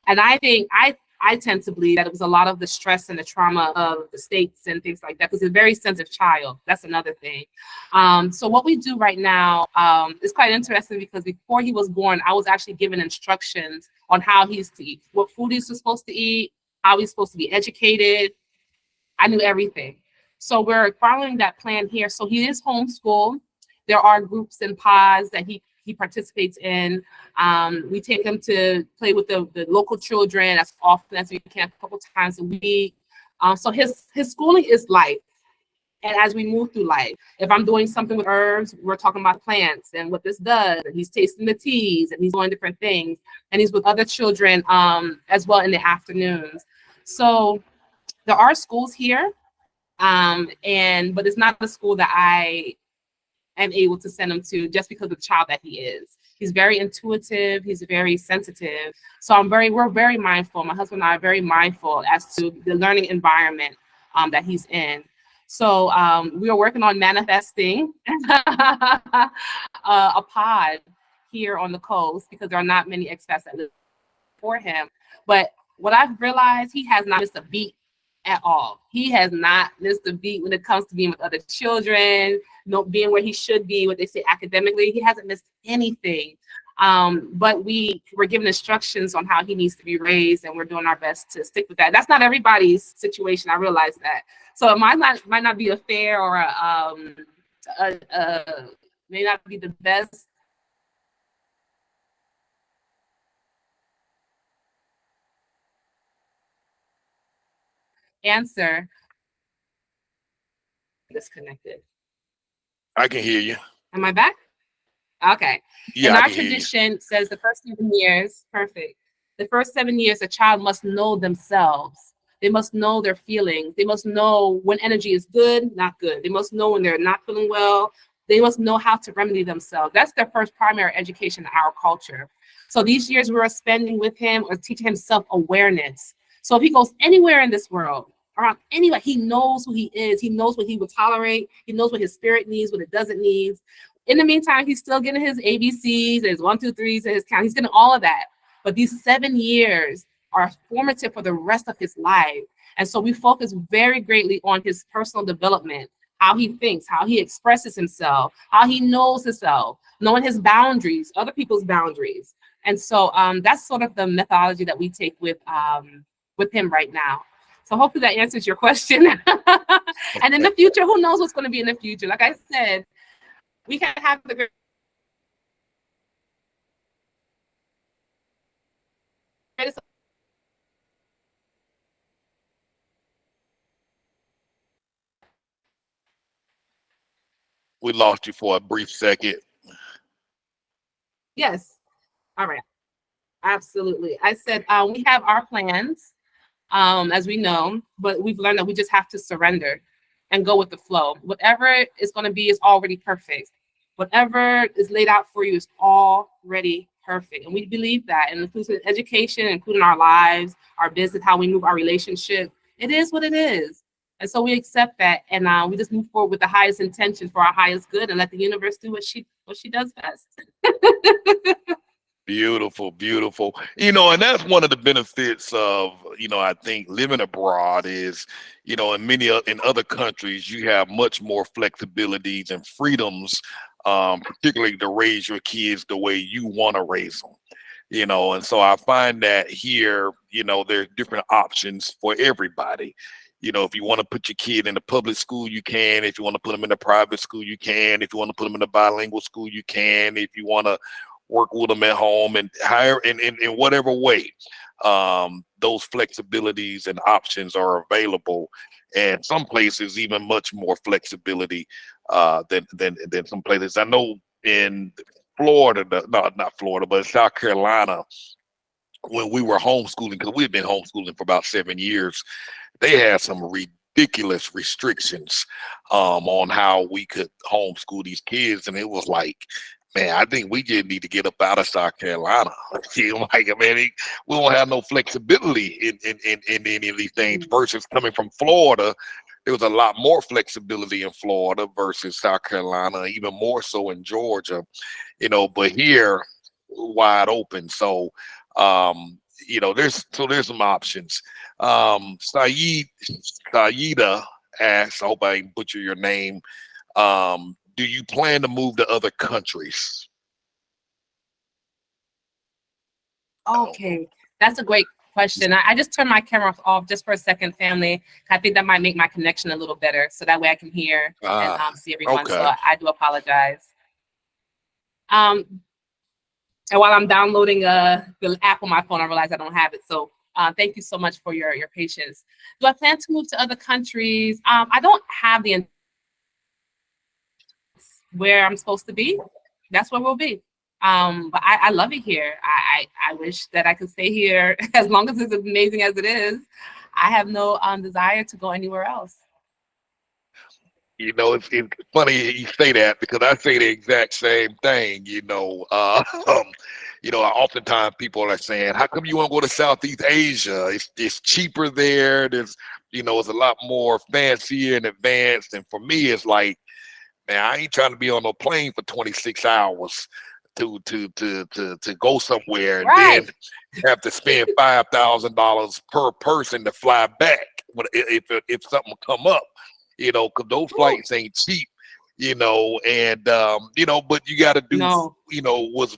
And I think I tend to believe that it was a lot of the stress and the trauma of the States and things like that, because he's a very sensitive child. That's another thing. So what we do right now is quite interesting, because before he was born, I was actually given instructions on how he's to eat, what food he's supposed to eat, how he's supposed to be educated. I knew everything. So we're following that plan here. So he is homeschooled. There are groups and pods that he participates in. We take him to play with the local children as often as we can, a couple times a week. So his schooling is life. And as we move through life, if I'm doing something with herbs, we're talking about plants and what this does. And he's tasting the teas and he's doing different things. And he's with other children as well in the afternoons. So there are schools here, but it's not a school that I am able to send him to just because of the child that he is. He's very intuitive. He's very sensitive. So we're very mindful. My husband and I are very mindful as to the learning environment that he's in. So we are working on manifesting a pod here on the coast because there are not many expats that live for him. But what I've realized, he has not missed a beat at all. He has not missed a beat when it comes to being with other children, being where he should be, what they say academically. He hasn't missed anything. But we're given instructions on how he needs to be raised, and we're doing our best to stick with that. That's not everybody's situation. I realize that. So it might not be a fair or may not be the best answer. Disconnected. I can hear you. Am I back? Okay. Yeah, And I our can hear you. tradition says the first 7 years, perfect. The first 7 years, a child must know themselves. They must know their feelings. They must know when energy is good, not good. They must know when they're not feeling well. They must know how to remedy themselves. That's their first primary education in our culture. So these years we are spending with him or teaching him self-awareness. So if he goes anywhere in this world, around anywhere, he knows who he is. He knows what he will tolerate. He knows what his spirit needs, what it doesn't need. In the meantime, he's still getting his ABCs, his 1, 2, 3s, and his count. He's getting all of that. But these 7 years are formative for the rest of his life. And so we focus very greatly on his personal development, how he thinks, how he expresses himself, how he knows himself, knowing his boundaries, other people's boundaries. And so that's sort of the methodology that we take with him right now. So hopefully that answers your question. And in the future, who knows what's going to be in the future? Like I said, we can have the greatest. We lost you for a brief second. Yes. All right. Absolutely. I said we have our plans, as we know, but we've learned that we just have to surrender and go with the flow. Whatever is going to be is already perfect. Whatever is laid out for you is already perfect. And we believe that, and including education, including our lives, our business, how we move our relationship. It is what it is. And so we accept that, and we just move forward with the highest intention for our highest good, and let the universe do what she does best. Beautiful, beautiful. And that's one of the benefits of, I think living abroad is, in other countries, you have much more flexibilities and freedoms, particularly to raise your kids the way you want to raise them. And so I find that here, there's different options for everybody. If you want to put your kid in a public school, you can. If you want to put them in a private school, you can. If you want to put them in a bilingual school, you can. If you want to work with them at home and hire in whatever way, those flexibilities and options are available. And some places even much more flexibility than some places. I know in Florida, not Florida, but South Carolina, when we were homeschooling, because we've been homeschooling for about 7 years, they had some ridiculous restrictions on how we could homeschool these kids. And it was like, man, I think we just need to get up out of South Carolina. We won't have no flexibility in any of these things versus coming from Florida. There was a lot more flexibility in Florida versus South Carolina, even more so in Georgia, but here wide open. So, there's some options. Saida asks, I hope I didn't butcher your name. Do you plan to move to other countries? Okay, that's a great question. I just turned my camera off just for a second, family. I think that might make my connection a little better, so that way I can hear and see everyone. Okay. So I do apologize. And while I'm downloading the app on my phone, I realize I don't have it. So thank you so much for your patience. Do I plan to move to other countries? I don't have the where I'm supposed to be, that's where we'll be. But I love it here. I wish that I could stay here as long as it's as amazing as it is. I have no desire to go anywhere else. You know, it's funny you say that because I say the exact same thing. Oftentimes people are saying, "How come you want to go to Southeast Asia? It's cheaper there. It's a lot more fancier and advanced." And for me, it's like, man, I ain't trying to be on a plane for 26 hours to go somewhere and Right. then have to spend $5,000 per person to fly back if something come up, because those flights ain't cheap, but you got to do, No.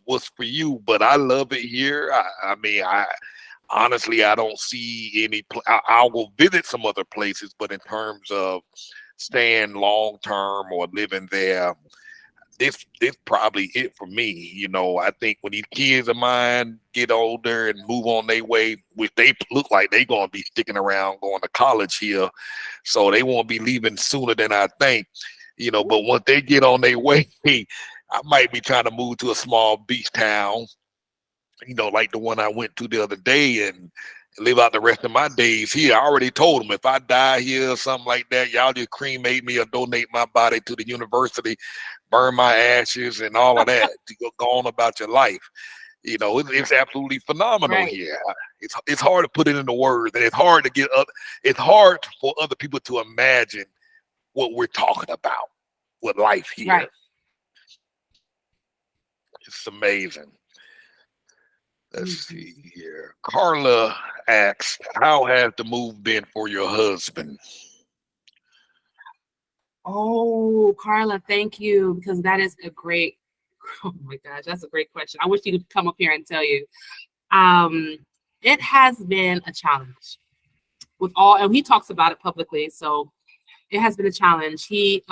what's for you. But I love it here. I mean, I honestly, I don't see any, I'll go visit some other places, but in terms of staying long term or living there, this probably it for me. I think when these kids of mine get older and move on their way, which they look like they gonna be sticking around going to college here, so they won't be leaving sooner than I think. But once they get on their way, I might be trying to move to a small beach town, like the one I went to the other day, and live out the rest of my days here. I already told them if I die here or something like that, y'all just cremate me or donate my body to the university, burn my ashes and all of that to go on about your life. It's absolutely phenomenal Right. here. It's hard to put it into words, and it's hard to get up. It's hard for other people to imagine what we're talking about with life here. Right. It's amazing. Let's see here. Carla asks, how has the move been for your husband? Oh, Carla, thank you, because that is a great, oh my gosh, that's a great question. I wish you could come up here and tell you. It has been a challenge and he talks about it publicly, so it has been a challenge. He,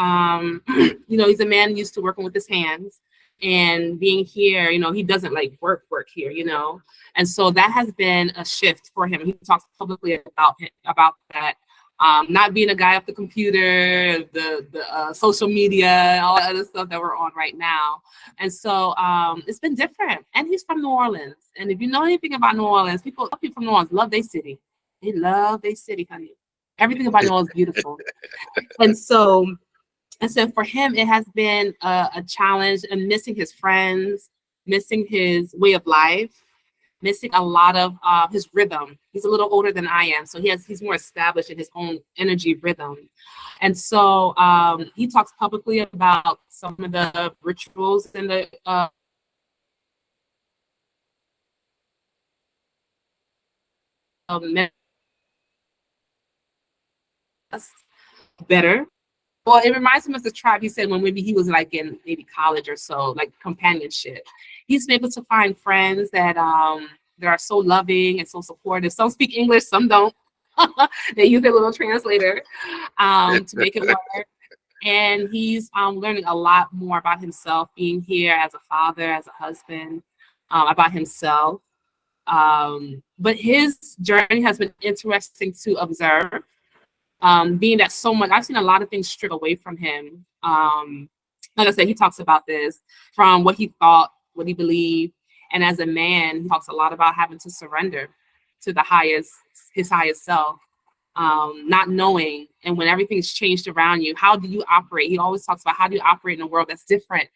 he's a man used to working with his hands, and being here, he doesn't like work here, and so that has been a shift for him. He talks publicly about that. Not being a guy off the computer, the social media, all that other stuff that we're on right now. And so it's been different. And he's from New Orleans. And if you know anything about New Orleans, people from New Orleans love their city. They love their city, honey. Everything about New Orleans is beautiful. And so for him, it has been a challenge, and missing his friends, missing his way of life, missing a lot of his rhythm. He's a little older than I am, so he's more established in his own energy rhythm. And so he talks publicly about some of the rituals and the better. Well, it reminds him of the tribe. He said when maybe he was like in maybe college or so, like companionship. He's been able to find friends that are so loving and so supportive. Some speak English, some don't. They use their little translator to make it work. And he's learning a lot more about himself, being here as a father, as a husband, about himself. But his journey has been interesting to observe. Being that so much, I've seen a lot of things strip away from him. Like I said, he talks about this from what he thought, what he believed. And as a man, he talks a lot about having to surrender to his highest self, not knowing. And when everything's changed around you, how do you operate? He always talks about how do you operate in a world that's different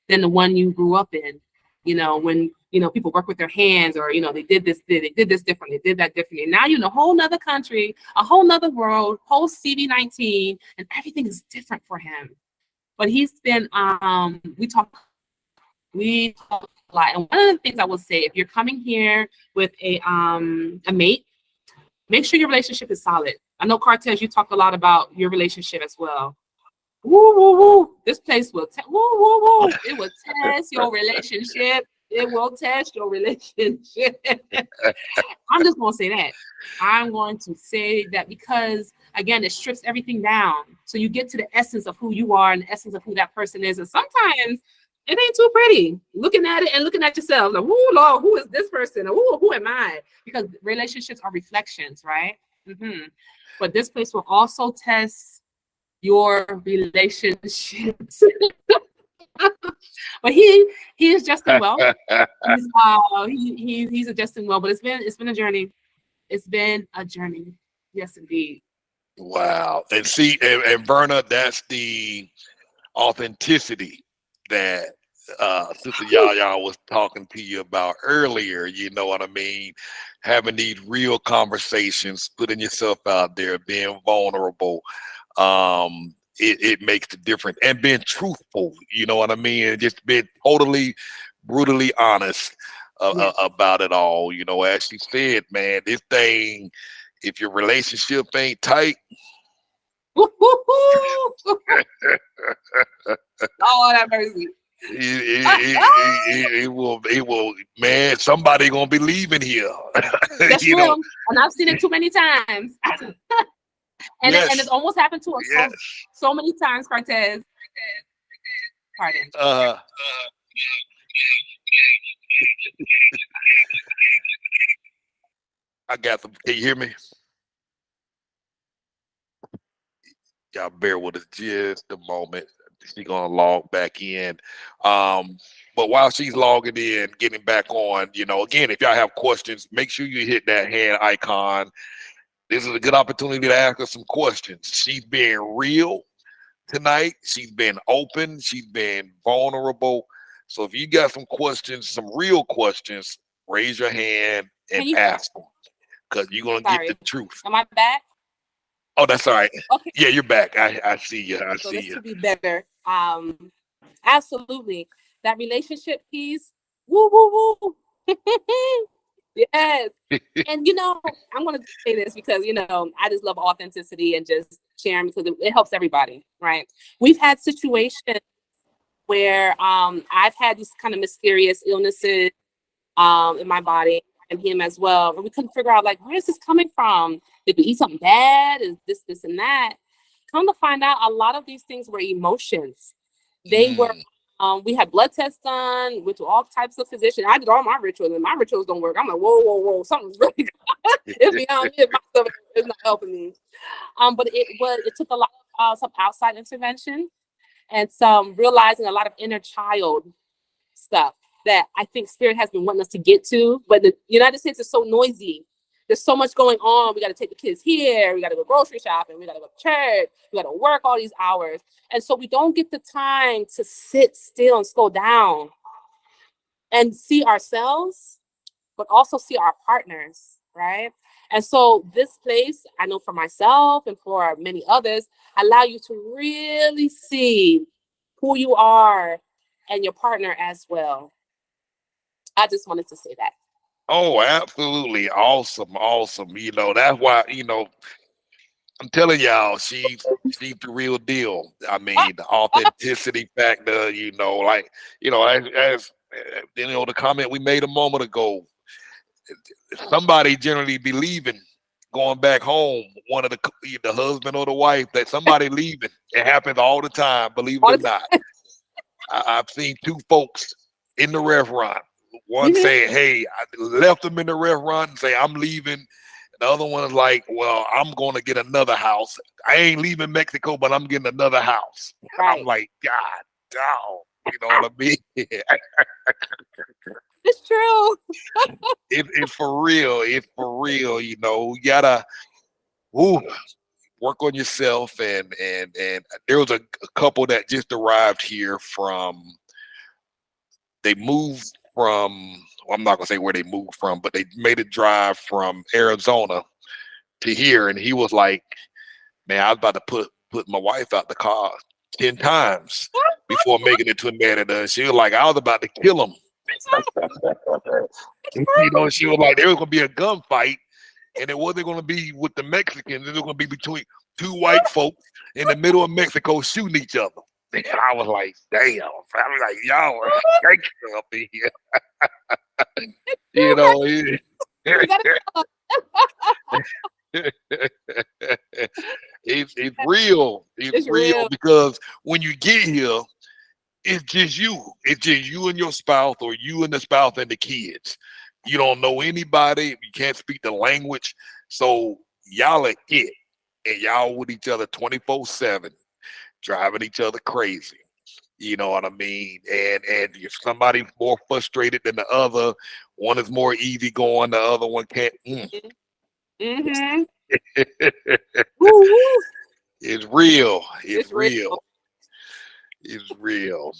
than the one you grew up in. When people work with their hands, or they did this differently, they did that differently. Now you're in a whole nother country, a whole nother world, whole CV-19, and everything is different for him. But he's been we talk a lot. And one of the things I will say, if you're coming here with a mate, make sure your relationship is solid. I know, Cartess, you talk a lot about your relationship as well. Woo, woo, woo. This place will woo, woo, woo. It will test your relationship. It will test your relationship. I'm just going to say that. I'm going to say that because, again, it strips everything down. So you get to the essence of who you are and the essence of who that person is. And sometimes it ain't too pretty looking at it and looking at yourself. Like, whoo, Lord, who is this person? Or who am I? Because relationships are reflections, right? Mm-hmm. But this place will also test your relationships. But he is adjusting well. He's adjusting well. But it's been a journey. It's been a journey. Yes, indeed. Wow. And see, and Verna, that's the authenticity that Sister Yaya was talking to you about earlier. You know what I mean? Having these real conversations, putting yourself out there, being vulnerable. It makes the difference, and being truthful. You know what I mean? And just being totally, brutally honest about it all. You know, as she said, man, this thing, if your relationship ain't tight, Lord have mercy. it will, man, somebody gonna be leaving here. That's you real. know, And I've seen it too many times. And yes, and it's almost happened to us yes. so many times, Cartess. Pardon. I got them. Can you hear me? Y'all bear with us just a moment. She's gonna log back in. But while she's logging in, getting back on, you know, again, if y'all have questions, make sure you hit that hand icon. This is a good opportunity to ask her some questions. She's being real tonight. She's been open. She's been vulnerable. So if you got some questions, some real questions, raise your hand and ask them, because you're gonna get the truth. Am I back? Oh, that's all right. Okay. Yeah, you're back. I see you. I So see this you. should be better. Absolutely. That relationship piece. Woo, woo, woo. Yes. And you know, I'm gonna say this because you know I just love authenticity and just sharing because it helps everybody, right? We've had situations where I've had these kind of mysterious illnesses in my body and him as well, and we couldn't figure out like where is this coming from? Did we eat something bad? Is this and that? Come to find out, a lot of these things were emotions. They were. We had blood tests done, went to all types of physicians. I did all my rituals, and my rituals don't work. I'm like, whoa, whoa, whoa, something's really good. It's beyond me. My stuff is not helping me. But it took a lot of some outside intervention and some realizing a lot of inner child stuff that I think Spirit has been wanting us to get to. But the United States is so noisy. There's so much going on. We got to take the kids here. We got to go grocery shopping. We got to go to church. We got to work all these hours. And so we don't get the time to sit still and slow down and see ourselves, but also see our partners, right? And so this place, I know for myself and for many others, allow you to really see who you are and your partner as well. I just wanted to say that. Oh, absolutely. Awesome. Awesome. You know, that's why, you know, I'm telling y'all, she's the real deal. I mean, the authenticity factor, you know, like, you know, as you know, the comment we made a moment ago, somebody generally be leaving, going back home, one of the husband or the wife, that somebody leaving. It happens all the time, believe it or not. I've seen two folks in the restaurant. One saying, hey, I left them in the restaurant and say, I'm leaving. The other one is like, well, I'm going to get another house. I ain't leaving Mexico, but I'm getting another house. Right. I'm like, God, dog. You know what I mean? It's true. It's for real. It's for real. You know, you gotta work on yourself. And there was a couple that just arrived here they moved from, well, I'm not gonna say where they moved from, but they made a drive from Arizona to here. And he was like, man, I was about to put my wife out the car 10 times before making it to Merida. She was like, I was about to kill him. You know, she was like, there was gonna be a gunfight, and it wasn't gonna be with the Mexicans. It was gonna be between two white folks in the middle of Mexico shooting each other. And I was like, damn. I was like, y'all are gangster up in here. You know. It's real. It's real because when you get here, it's just you. It's just you and your spouse, or you and the spouse and the kids. You don't know anybody. You can't speak the language. So y'all are it. And y'all with each other 24/7, driving each other crazy. You know what I mean? And if somebody's more frustrated than the other, one is more easygoing, the other one can't. Mm-hmm. Woo-woo. It's real. It's It's real. real. It's real.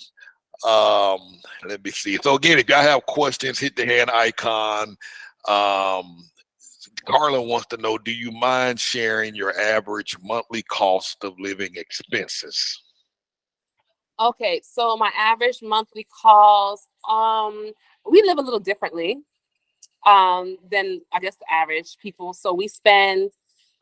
Um, Let me see. So again, if y'all have questions, hit the hand icon. Um, Carla wants to know, do you mind sharing your average monthly cost of living expenses? Okay, so my average monthly calls, we live a little differently than I guess the average people. So we spend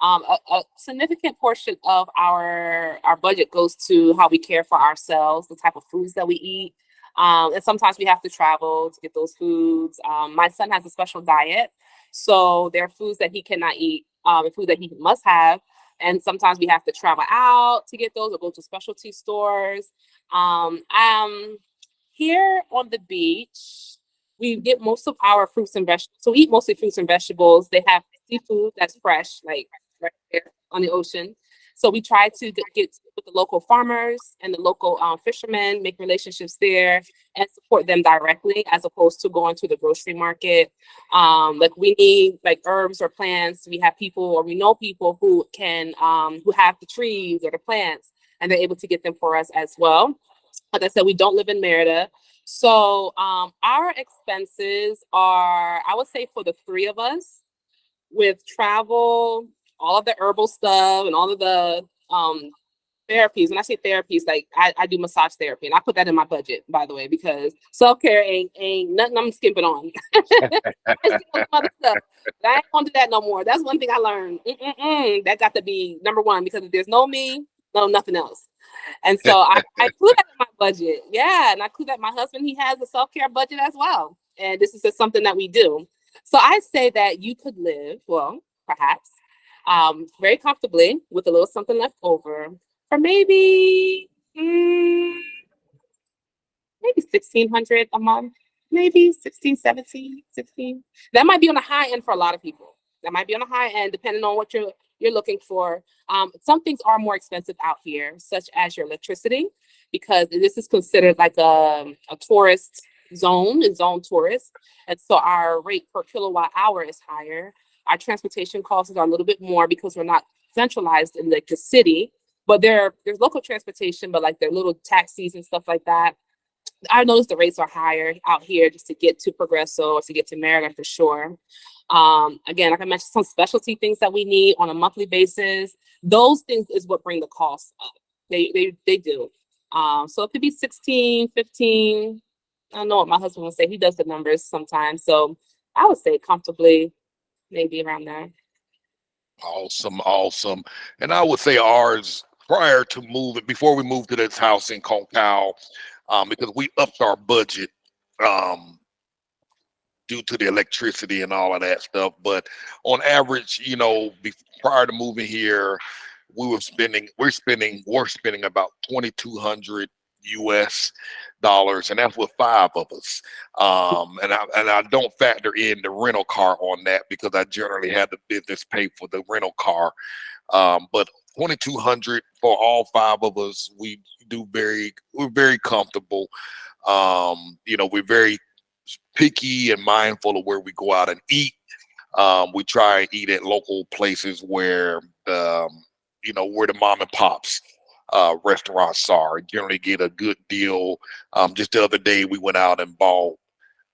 a significant portion of our budget goes to how we care for ourselves, the type of foods that we eat. And sometimes we have to travel to get those foods. My son has a special diet, so there are foods that he cannot eat, and food that he must have. And sometimes we have to travel out to get those or go to specialty stores. Here on the beach, we get most of our fruits and vegetables. So we eat mostly fruits and vegetables. They have seafood that's fresh, like right there on the ocean. So we try to get with the local farmers and the local fishermen, make relationships there and support them directly as opposed to going to the grocery market. Like we need like herbs or plants. We have people or we know people who can, who have the trees or the plants and they're able to get them for us as well. Like I said, we don't live in Merida. So our expenses are, I would say for the three of us, with travel, all of the herbal stuff and all of the therapies. When I say therapies, like I do massage therapy and I put that in my budget, by the way, because self-care ain't nothing I'm skimping on. I skip on some other stuff. I ain't gonna do that no more. That's one thing I learned. That got to be number one, because if there's no me, no nothing else. And so I include that in my budget. Yeah. And I include that my husband, he has a self-care budget as well. And this is just something that we do. So I say that you could live, well, perhaps, very comfortably with a little something left over for maybe 1,600 a month, maybe 16, 17, 16. That might be on the high end for a lot of people. That might be on the high end, depending on what you're looking for. Some things are more expensive out here, such as your electricity, because this is considered like a tourist zone, a zone tourist. And so our rate per kilowatt hour is higher. Our transportation costs are a little bit more because we're not centralized in like the city, but there's local transportation, but like there are little taxis and stuff like that. I noticed the rates are higher out here just to get to Progresso or to get to Merida for sure. Again, like I mentioned, some specialty things that we need on a monthly basis. Those things is what bring the cost up. They do. So it could be 16, 15. I don't know what my husband would say. He does the numbers sometimes. So I would say comfortably, maybe around there. Awesome, awesome. And I would say ours prior to moving, before we moved to this house in Concal, because we upped our budget due to the electricity and all of that stuff. But on average, you know, prior to moving here, we're spending about 2,200 US dollars, and that's with five of us. And I don't factor in the rental car on that because I generally have the business pay for the rental car. But 2,200 for all five of us, we're very comfortable. You know, we're very picky and mindful of where we go out and eat. We try and eat at local places where where the mom and pops restaurants are. Generally get a good deal. Just the other day we went out and bought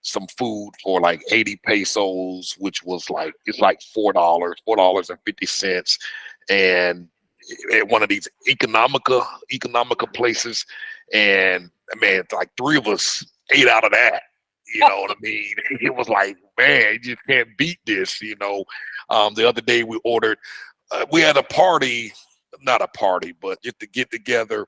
some food for like 80 pesos, which was like, it's like $4.50. And at one of these economica places. And man, like three of us ate out of that. You know what I mean? It was like, man, you just can't beat this, you know. The other day we ordered, we had a party, not a party, but just to get together.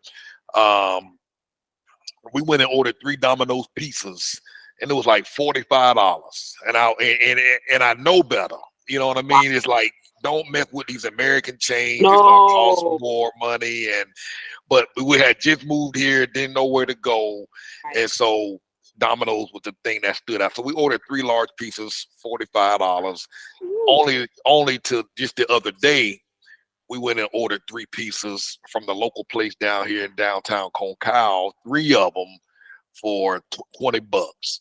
We went and ordered 3 Domino's pizzas, and it was like $45. And I know better. You know what I mean? It's like, don't mess with these American chains. No. It's gonna cost more money. But we had just moved here, didn't know where to go, and so Domino's was the thing that stood out. So we ordered 3 large pizzas, $45. Only to just the other day, we went and ordered 3 pieces from the local place down here in downtown Concal, 3 of them for $20.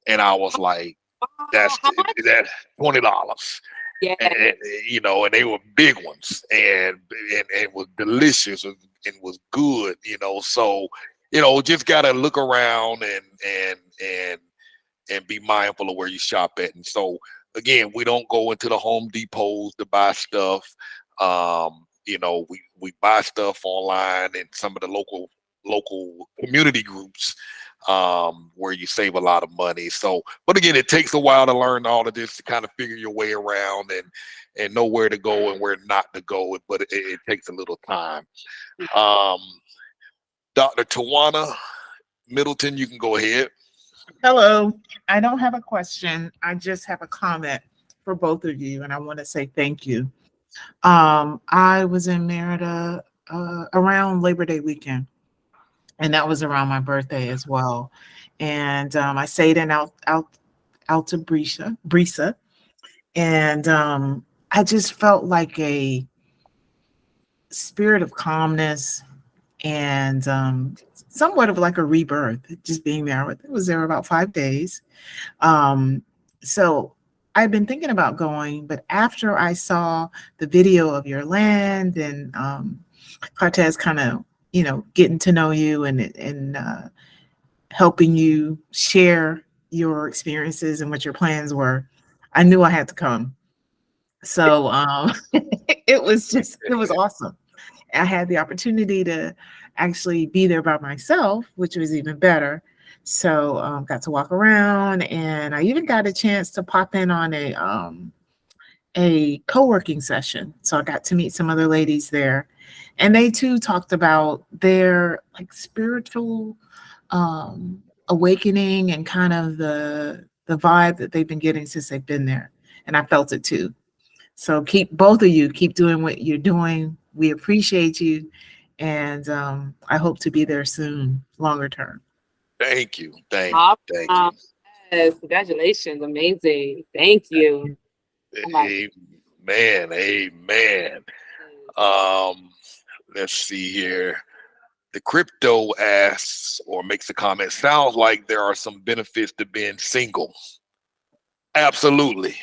And I was like, that's How much? that $20. Yeah. And you know, and they were big ones, and it was delicious and was good, you know. So, you know, just gotta look around and be mindful of where you shop at. And so again, we don't go into the Home Depots to buy stuff. You know, we buy stuff online in some of the local community groups, where you save a lot of money. So, but again, it takes a while to learn all of this, to kind of figure your way around and know where to go and where not to go. But it takes a little time. Dr. Tawana Middleton, you can go ahead. Hello. I don't have a question. I just have a comment for both of you, and I want to say thank you. I was in Merida around Labor Day weekend, and that was around my birthday as well. And I stayed in Alta Brisa, and I just felt like a spirit of calmness and somewhat of like a rebirth, just being there. I was there about 5 days. So I've been thinking about going, but after I saw the video of your land and Cartess kind of, you know, getting to know you and helping you share your experiences and what your plans were, I knew I had to come. So it was awesome. I had the opportunity to actually be there by myself, which was even better. So got to walk around, and I even got a chance to pop in on a co-working session. So I got to meet some other ladies there, and they too talked about their like spiritual awakening and kind of the vibe that they've been getting since they've been there. And I felt it too. So both of you keep doing what you're doing. We appreciate you. And I hope to be there soon, longer term. Thank you. Thank you. Yes, congratulations. Amazing. Thank you. Amen. Amen. Let's see here. The crypto asks or makes a comment. Sounds like there are some benefits to being single. Absolutely.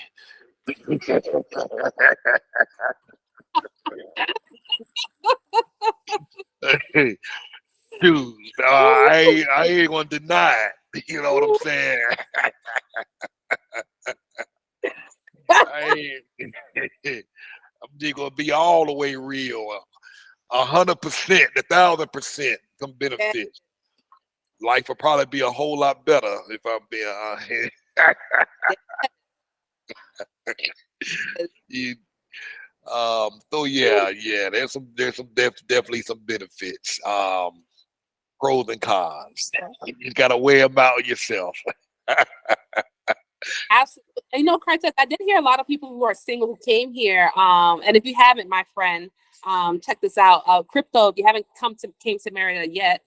Dude, I ain't gonna deny it. You know what I'm saying? I'm just gonna be all the way real. 100%, 1,000% some benefits. Life will probably be a whole lot better if I'm being honest. So yeah, there's definitely some benefits. Pros and cons. You gotta weigh them out yourself. Absolutely. You know, Cartess, I did hear a lot of people who are single who came here. And if you haven't, my friend, check this out. Crypto, if you haven't came to Merida yet,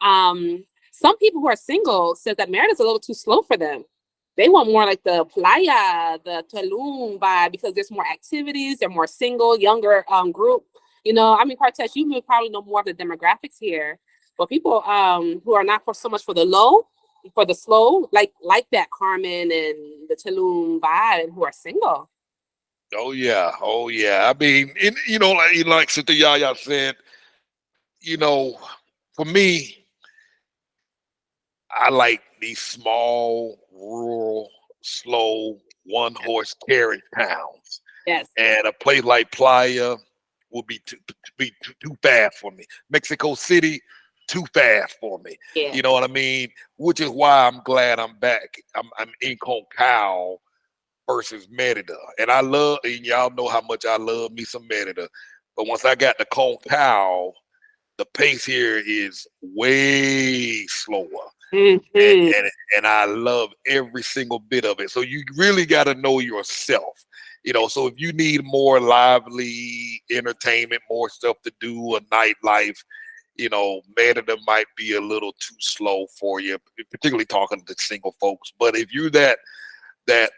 some people who are single said that Merida's a little too slow for them. They want more like the playa, the Tulum vibe, because there's more activities, they're more single, younger group. You know, I mean, Cartess, you would probably know more of the demographics here. But people who are not so much for the slow, like that Carmen and the Tulum vibe, and who are single. Oh yeah. I mean, you know, like Sister Yaya said, you know, for me, I like these small, rural, slow, one-horse carriage towns. Yes. And a place like Playa would be too fast for me. Mexico City, too fast for me. Yeah. You know what I mean? Which is why I'm glad I'm back. I'm in Concal versus Merida. And and y'all know how much I love me some Merida. But once I got to Concal, the pace here is way slower. Mm-hmm. And I love every single bit of it. So you really got to know yourself. You know, so if you need more lively entertainment, more stuff to do, a nightlife, you know, Merida might be a little too slow for you, particularly talking to single folks. But if you're that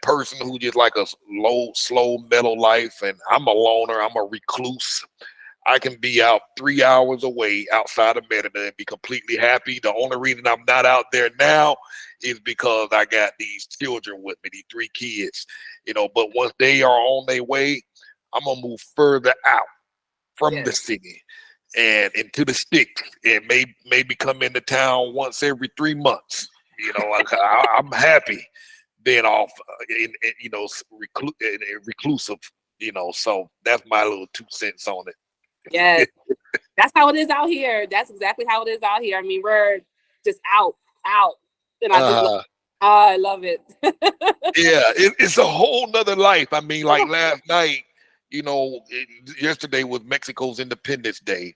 person who just like a slow, mellow life, and I'm a loner, I'm a recluse, I can be out 3 hours away outside of Merida and be completely happy. The only reason I'm not out there now is because I got these children with me, these 3 kids, but once they are on their way, I'm going to move further out from the city and into the sticks, and maybe come into town once every 3 months. I'm happy being off, reclusive, so that's my little 2 cents on it. Yes, that's how it is out here. That's exactly how it is out here. I mean, we're just out, and I love it. Yeah, it's a whole nother life. I mean, like last night, yesterday was Mexico's Independence Day,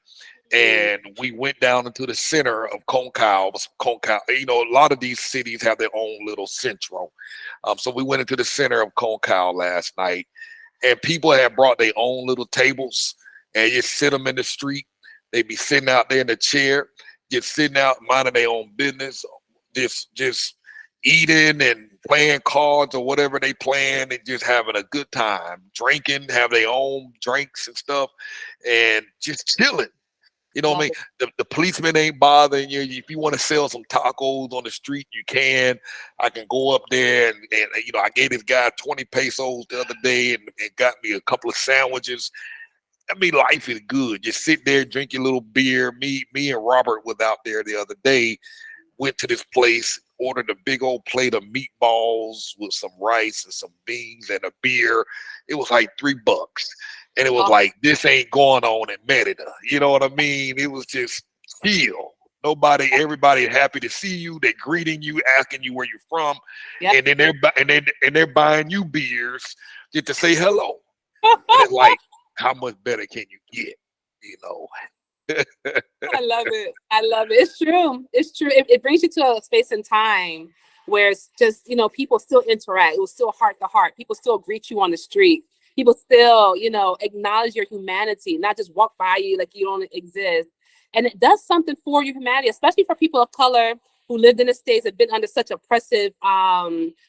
and we went down into the center of Concal. A lot of these cities have their own little central. So we went into the center of Concal last night, and people had brought their own little tables, and you sit them in the street. They be sitting out there in the chair, just sitting out minding their own business, just eating and playing cards or whatever they playing, and just having a good time, drinking, have their own drinks and stuff, and just chilling. What I mean? The policeman ain't bothering you. If you want to sell some tacos on the street, you can. I can go up there and I gave this guy 20 pesos the other day and got me a couple of sandwiches. I mean, life is good. Just sit there, drink your little beer. Me and Robert was out there the other day, went to this place, ordered a big old plate of meatballs with some rice and some beans and a beer. It was like $3. And it was like, this ain't going on in Merida. You know what I mean? It was just chill. Everybody happy to see you. They're greeting you, asking you where you're from. Yep. And then they're buying you beers just to say hello. And it's like, how much better can you get? I love it. It's true. It brings you to a space and time where it's just, people still interact. It was still heart to heart. People still greet you on the street. People still, acknowledge your humanity, not just walk by you like you don't exist. And it does something for your humanity, especially for people of color who lived in the States, have been under such oppressive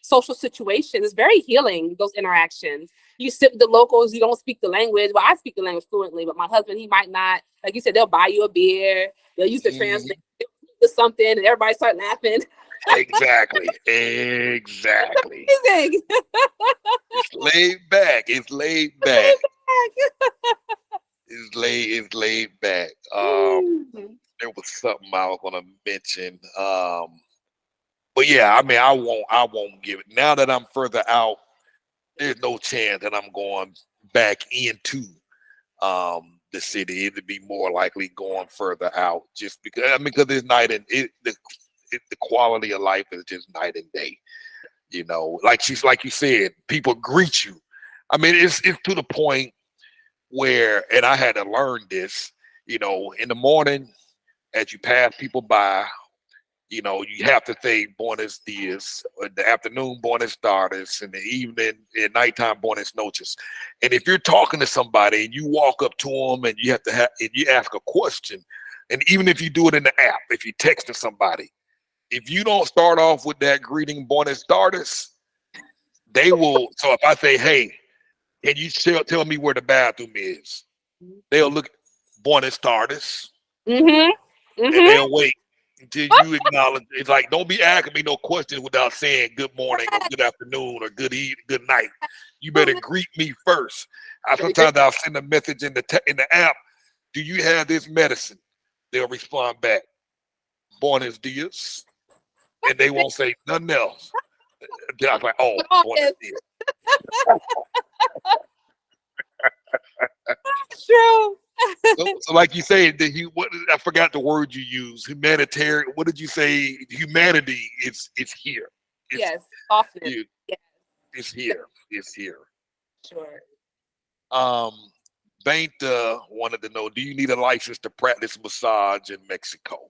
social situations. It's very healing, those interactions. You sit with the locals, you don't speak the language. Well, I speak the language fluently, but my husband, he might not. Like you said, they'll buy you a beer. They'll use the translate to something, and everybody start laughing. Exactly. It's amazing. It's laid back. It's laid back. There was something I was gonna mention. But yeah, I mean, I won't give it. Now that I'm further out, there's no chance that I'm going back into the city. It'd be more likely going further out, just because it's night and the quality of life is just night and day. Like you said, people greet you. I mean, it's to the point where, and I had to learn this, in the morning as you pass people by, you have to say Buenos dias, in the afternoon Buenos tardes, in the evening, at nighttime Buenos noches. And if you're talking to somebody and you walk up to them and you ask a question, and even if you do it in the app, if you text to somebody, if you don't start off with that greeting Buenos tardes, they will. So if I say, hey, can you tell me where the bathroom is? They'll look Buenos tardes, and they'll wait until you acknowledge. It's like, don't be asking me no questions without saying good morning or good afternoon or good night. You better greet me first. Sometimes I'll send a message in the app. Do you have this medicine? They'll respond back, Buenos dias, and they won't say nothing else. I was like, oh, Buenos dias. True. So like you say, I forgot the word you used. Humanitarian. What did you say? Humanity. It's here. Yes, often. Yes. It's here. It's here. Sure. Bainta wanted to know: do you need a license to practice massage in Mexico?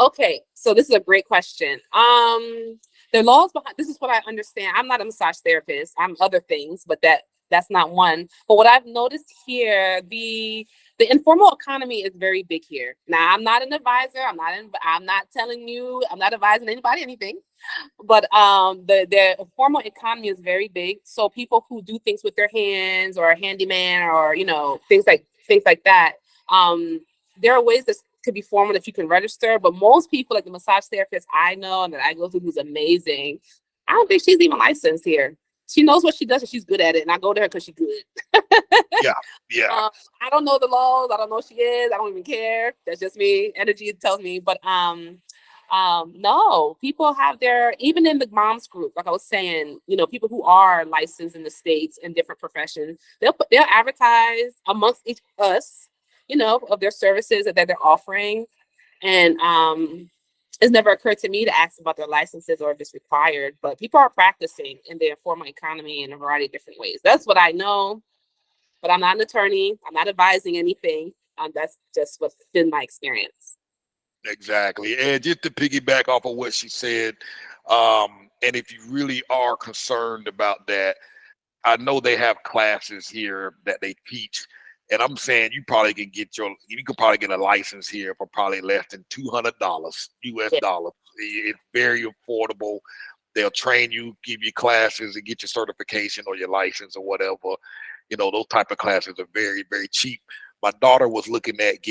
Okay, so this is a great question. The laws behind this is what I understand. I'm not a massage therapist. I'm other things, but that That's not one. But what I've noticed here, the informal economy is very big here. Now, I'm not an advisor. I'm not telling you. I'm not advising anybody anything. But the informal economy is very big. So people who do things with their hands, or a handyman, or things like that. There are ways that could be formal if you can register. But most people, like the massage therapist I know and that I go to, who's amazing, I don't think she's even licensed here. She knows what she does and she's good at it. And I go to her because she's good. Yeah. I don't know the laws. I don't know who she is. I don't even care. That's just me. Energy tells me. But no, people have even in the moms group, like I was saying, people who are licensed in the States in different professions, they'll advertise amongst us, of their services that they're offering. And it's never occurred to me to ask about their licenses or if it's required, but people are practicing in the informal economy in a variety of different ways. That's what I know, but I'm not an attorney. I'm not advising anything. That's just what's been my experience. Exactly. And just to piggyback off of what she said, and if you really are concerned about that, I know they have classes here that they teach. And I'm saying you can probably get a license here for probably less than $200 US dollars. It's very affordable. They'll train you, give you classes, and get your certification or your license or whatever. Those type of classes are very, very cheap. My daughter was looking at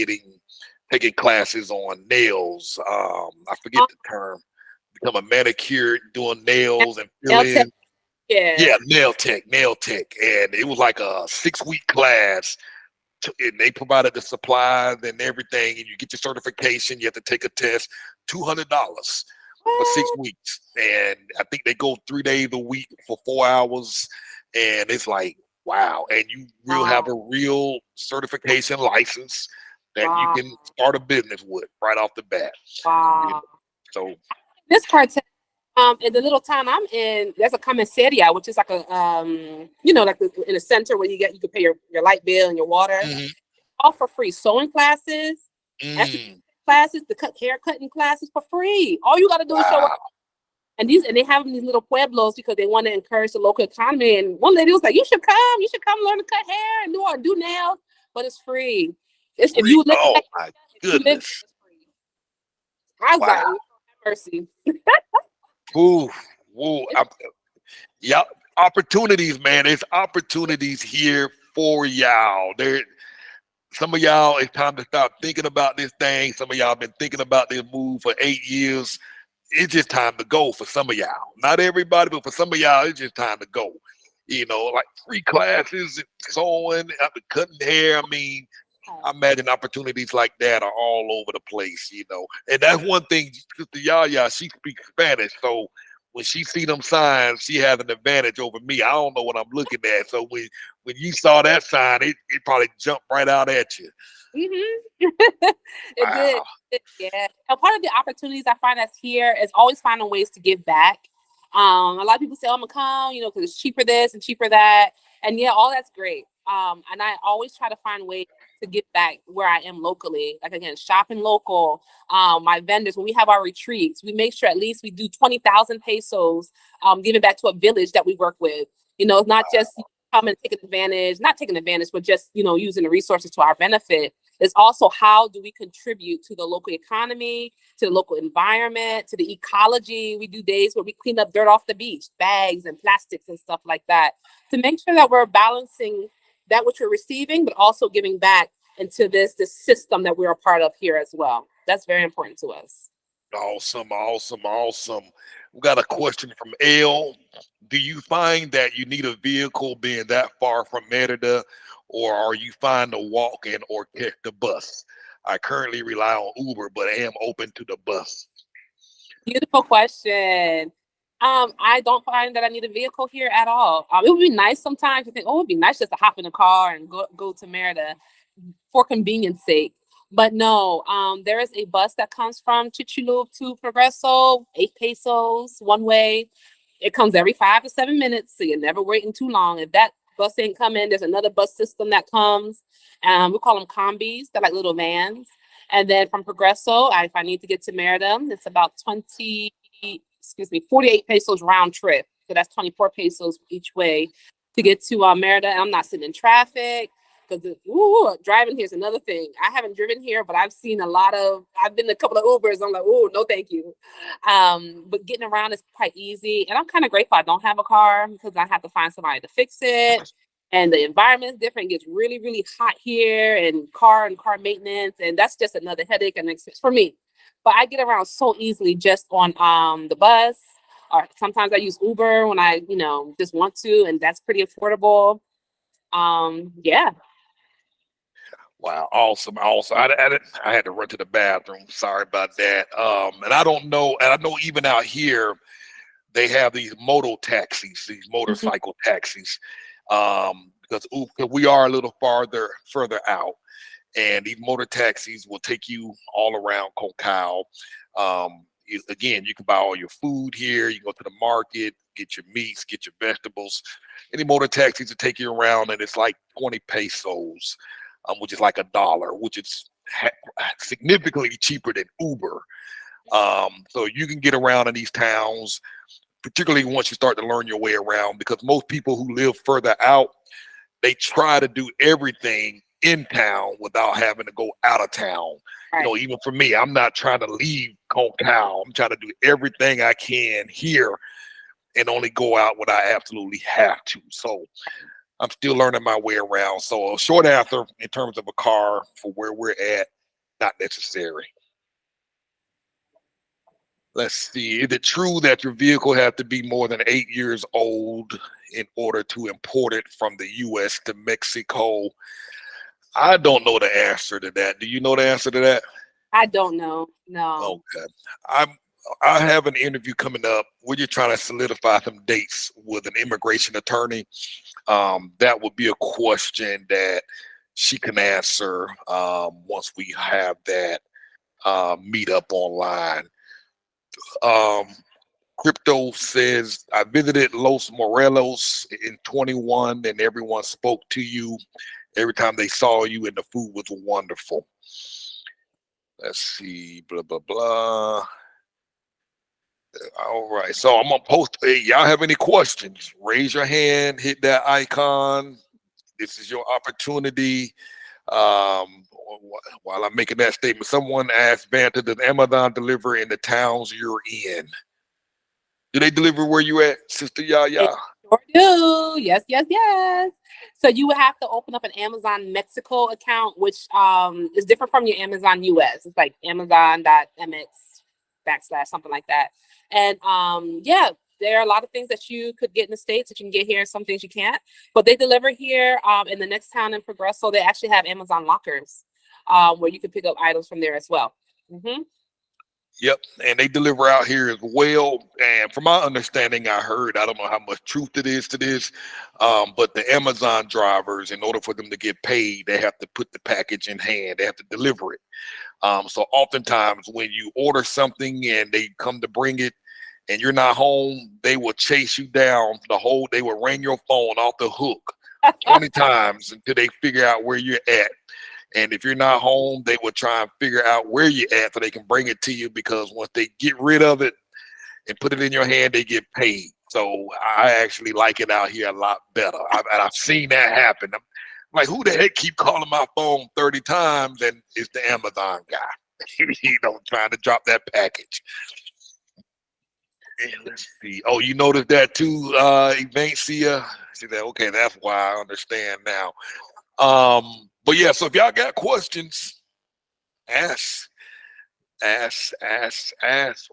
taking classes on nails. I forget the term. Become a manicure, doing nails and filling. Yeah, nail tech. And it was like a 6-week class. And they provided the supplies and everything, and you get your certification. You have to take a test, $200 for 6 weeks, and I think they go 3 days a week for 4 hours, and it's like, wow. And you will have a real certification license that you can start a business with right off the bat. Wow. So this Cartess, in the little town I'm in, there's a commissariat, which is like a like in a center where you can pay your light bill and your water, all for free. Sewing classes, classes, the hair cutting classes for free. All you got to do is show up. And they have these little pueblos because they want to encourage the local economy. And one lady was like, "You should come learn to cut hair and do nails, but it's free. If you live, my goodness, I was like, mercy." Woo. Yeah, opportunities, man. There's opportunities here for y'all. Some of y'all, it's time to start thinking about this thing. Some of y'all been thinking about this move for 8 years. It's just time to go for some of y'all. Not everybody, but for some of y'all, it's just time to go. Like free classes and sewing, cutting hair. I mean, I imagine opportunities like that are all over the place, And that's one thing, Sister Yaya, she speaks Spanish. So when she see them signs, she has an advantage over me. I don't know what I'm looking at. So when you saw that sign, it probably jumped right out at you. It did. Yeah. And part of the opportunities I find that's here is always finding ways to give back. A lot of people say, "Oh, I'm gonna come," because it's cheaper this and cheaper that. And yeah, all that's great. And I always try to find ways to give back where I am locally. Like, again, shopping local. My vendors, when we have our retreats, we make sure at least we do 20,000 pesos, giving back to a village that we work with. It's not just come and not taking advantage, but just, using the resources to our benefit. It's also how do we contribute to the local economy, to the local environment, to the ecology. We do days where we clean up dirt off the beach, bags and plastics and stuff like that, to make sure that we're balancing that which we're receiving, but also giving back into this system that we're a part of here as well. That's very important to us. Awesome. We got a question from L. Do you find that you need a vehicle being that far from Merida, or are you fine to walk in or catch the bus? I currently rely on Uber, but I am open to the bus. Beautiful question. I don't find that I need a vehicle here at all. It would be nice sometimes to think, oh, it'd be nice just to hop in a car and go to Merida for convenience sake. But no, there is a bus that comes from Chichulub to Progreso, 8 pesos one way. It comes every 5 to 7 minutes, so you're never waiting too long. If that bus ain't coming, there's another bus system that comes. We call them combis. They're like little vans. And then from Progreso, if I need to get to Merida, it's about 48 pesos round trip. So that's 24 pesos each way. to get to Merida. I'm not sitting in traffic because driving here is another thing. I haven't driven here, but I've been in a couple of Ubers. I'm like, oh, no, thank you. But getting around is quite easy. And I'm kind of grateful I don't have a car because I have to find somebody to fix it. And the environment is different. It gets really, really hot here, and car maintenance. And that's just another headache and expense for me. But I get around so easily just on the bus, or sometimes I use Uber when I, just want to, and that's pretty affordable. Yeah. Wow, awesome. I had to run to the bathroom. Sorry about that. And I don't know, and I know even out here, they have these moto taxis, these motorcycle taxis, because we are a little further out, and these motor taxis will take you all around Cacao. Again, you can buy all your food here. You go to the market, get your meats, get your vegetables. Any motor taxis will take you around, and it's like 20 pesos, which is like $1, which is significantly cheaper than Uber. So you can get around in these towns, particularly once you start to learn your way around, because most people who live further out, they try to do everything in town without having to go out of town. Right. Even for me, I'm not trying to leave Cacao. I'm trying to do everything I can here and only go out when I absolutely have to. So I'm still learning my way around. So a short answer in terms of a car for where we're at, not necessary. Let's see. Is it true that your vehicle has to be more than 8 years old in order to import it from the U.S. to Mexico? I don't know the answer to that. Do you know the answer to that? I don't know. No. Okay. I have an interview coming up. We're just trying to solidify some dates with an immigration attorney. That would be a question that she can answer once we have that meet up online. Crypto says, I visited Los Morelos in 21 and everyone spoke to you every time they saw you, and the food was wonderful. Let's see, blah, blah, blah. All right, so I'm gonna post. Hey, y'all have any questions? Raise your hand, hit that icon. This is your opportunity. While I'm making that statement, someone asked Vanta, does Amazon deliver in the towns you're in? Do they deliver where you at, Sister Yaya? Sure do. Yes. So you would have to open up an Amazon Mexico account, which is different from your Amazon US. It's like Amazon.mx / something like that. And there are a lot of things that you could get in the States that you can get here, some things you can't. But they deliver here in the next town in Progreso. They actually have Amazon lockers where you can pick up items from there as well. Mm-hmm. Yep, and they deliver out here as well. And from my understanding, I don't know how much truth it is to this, but the Amazon drivers, in order for them to get paid, they have to put the package in hand. They have to deliver it. So oftentimes when you order something and they come to bring it and you're not home, they will chase you down they will ring your phone off the hook 20 times until they figure out where you're at. And if you're not home, they will try and figure out where you're at so they can bring it to you, because once they get rid of it and put it in your hand, they get paid. So I actually like it out here a lot better. I've seen that happen. I'm like, who the heck keep calling my phone 30 times? And it's the Amazon guy, trying to drop that package. And let's see. Oh, you noticed that too, Evancia? See that? Okay, that's why I understand now. But yeah, so if y'all got questions, ask.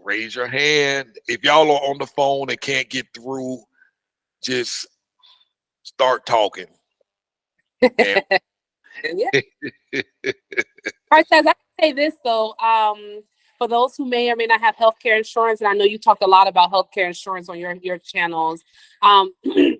Raise your hand. If y'all are on the phone and can't get through, just start talking. Yeah. Cartess, I can say this though. For those who may or may not have healthcare insurance, and I know you talked a lot about healthcare insurance on your channels.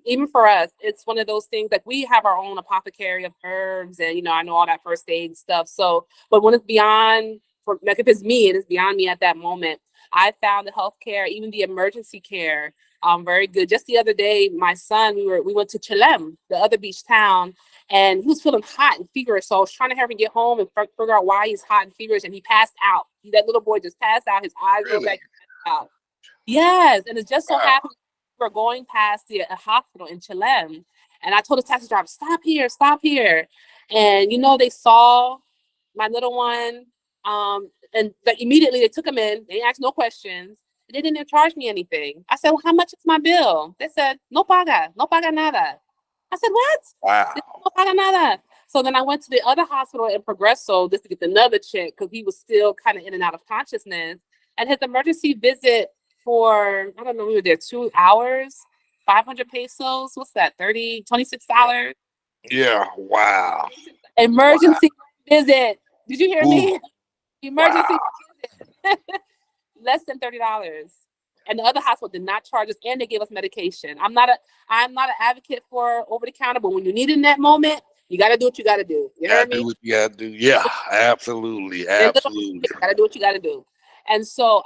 Even for us, it's one of those things that we have our own apothecary of herbs, and I know all that first aid stuff. So, but when it's beyond, like if it's me and it's beyond me at that moment, I found the healthcare, even the emergency care, very good. Just the other day, my son, we went to Chelem, the other beach town, and he was feeling hot and feverish. So I was trying to have him get home and figure out why he's hot and feverish, and he passed out. That little boy just passed out. His eyes were back out. Yes, and it just so happened were going past a hospital in Chile, and I told the taxi driver, stop here, stop here. And, you know, they saw my little one, and immediately they took him in. They asked no questions. They didn't even charge me anything. I said, well, how much is my bill? They said, no paga nada. I said, what? Wow. They said, no paga nada. So then I went to the other hospital in Progreso just to get another check because he was still kind of in and out of consciousness. And his emergency visit for, I don't know, we were there 2 hours, 500 pesos. What's that? $26. Yeah. Wow. Emergency visit. Did you hear me? Ooh. Emergency Wow. visit. Less than $30. And the other hospital did not charge us, and they gave us medication. I'm not an advocate for over the counter, but when you need it in that moment, you got to do what you got to do. You heard me? Do what you gotta do. Yeah, absolutely. Absolutely. You got to do what you got to do. And so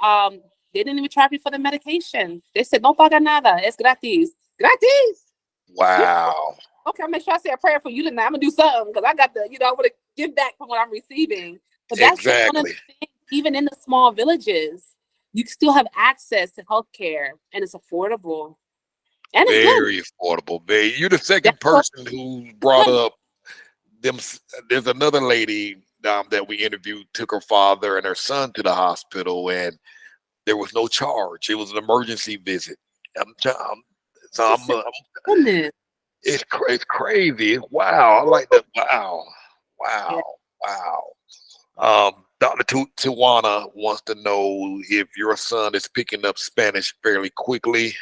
they didn't even charge me for the medication. They said, no paga nada. Es gratis. Gratis. Wow. Okay, I'll make sure I say a prayer for you tonight. I'm going to do something because I got to, I want to give back from what I'm receiving. But that's just one of the things, even in the small villages, you still have access to healthcare, and it's affordable. And it's Very affordable. You're the second person who brought up them. There's another lady that we interviewed, took her father and her son to the hospital, and there was no charge. It was an emergency visit. Goodness. It's crazy. Wow. I like that. Wow. Yeah. Dr. Tawana wants to know if your son is picking up Spanish fairly quickly.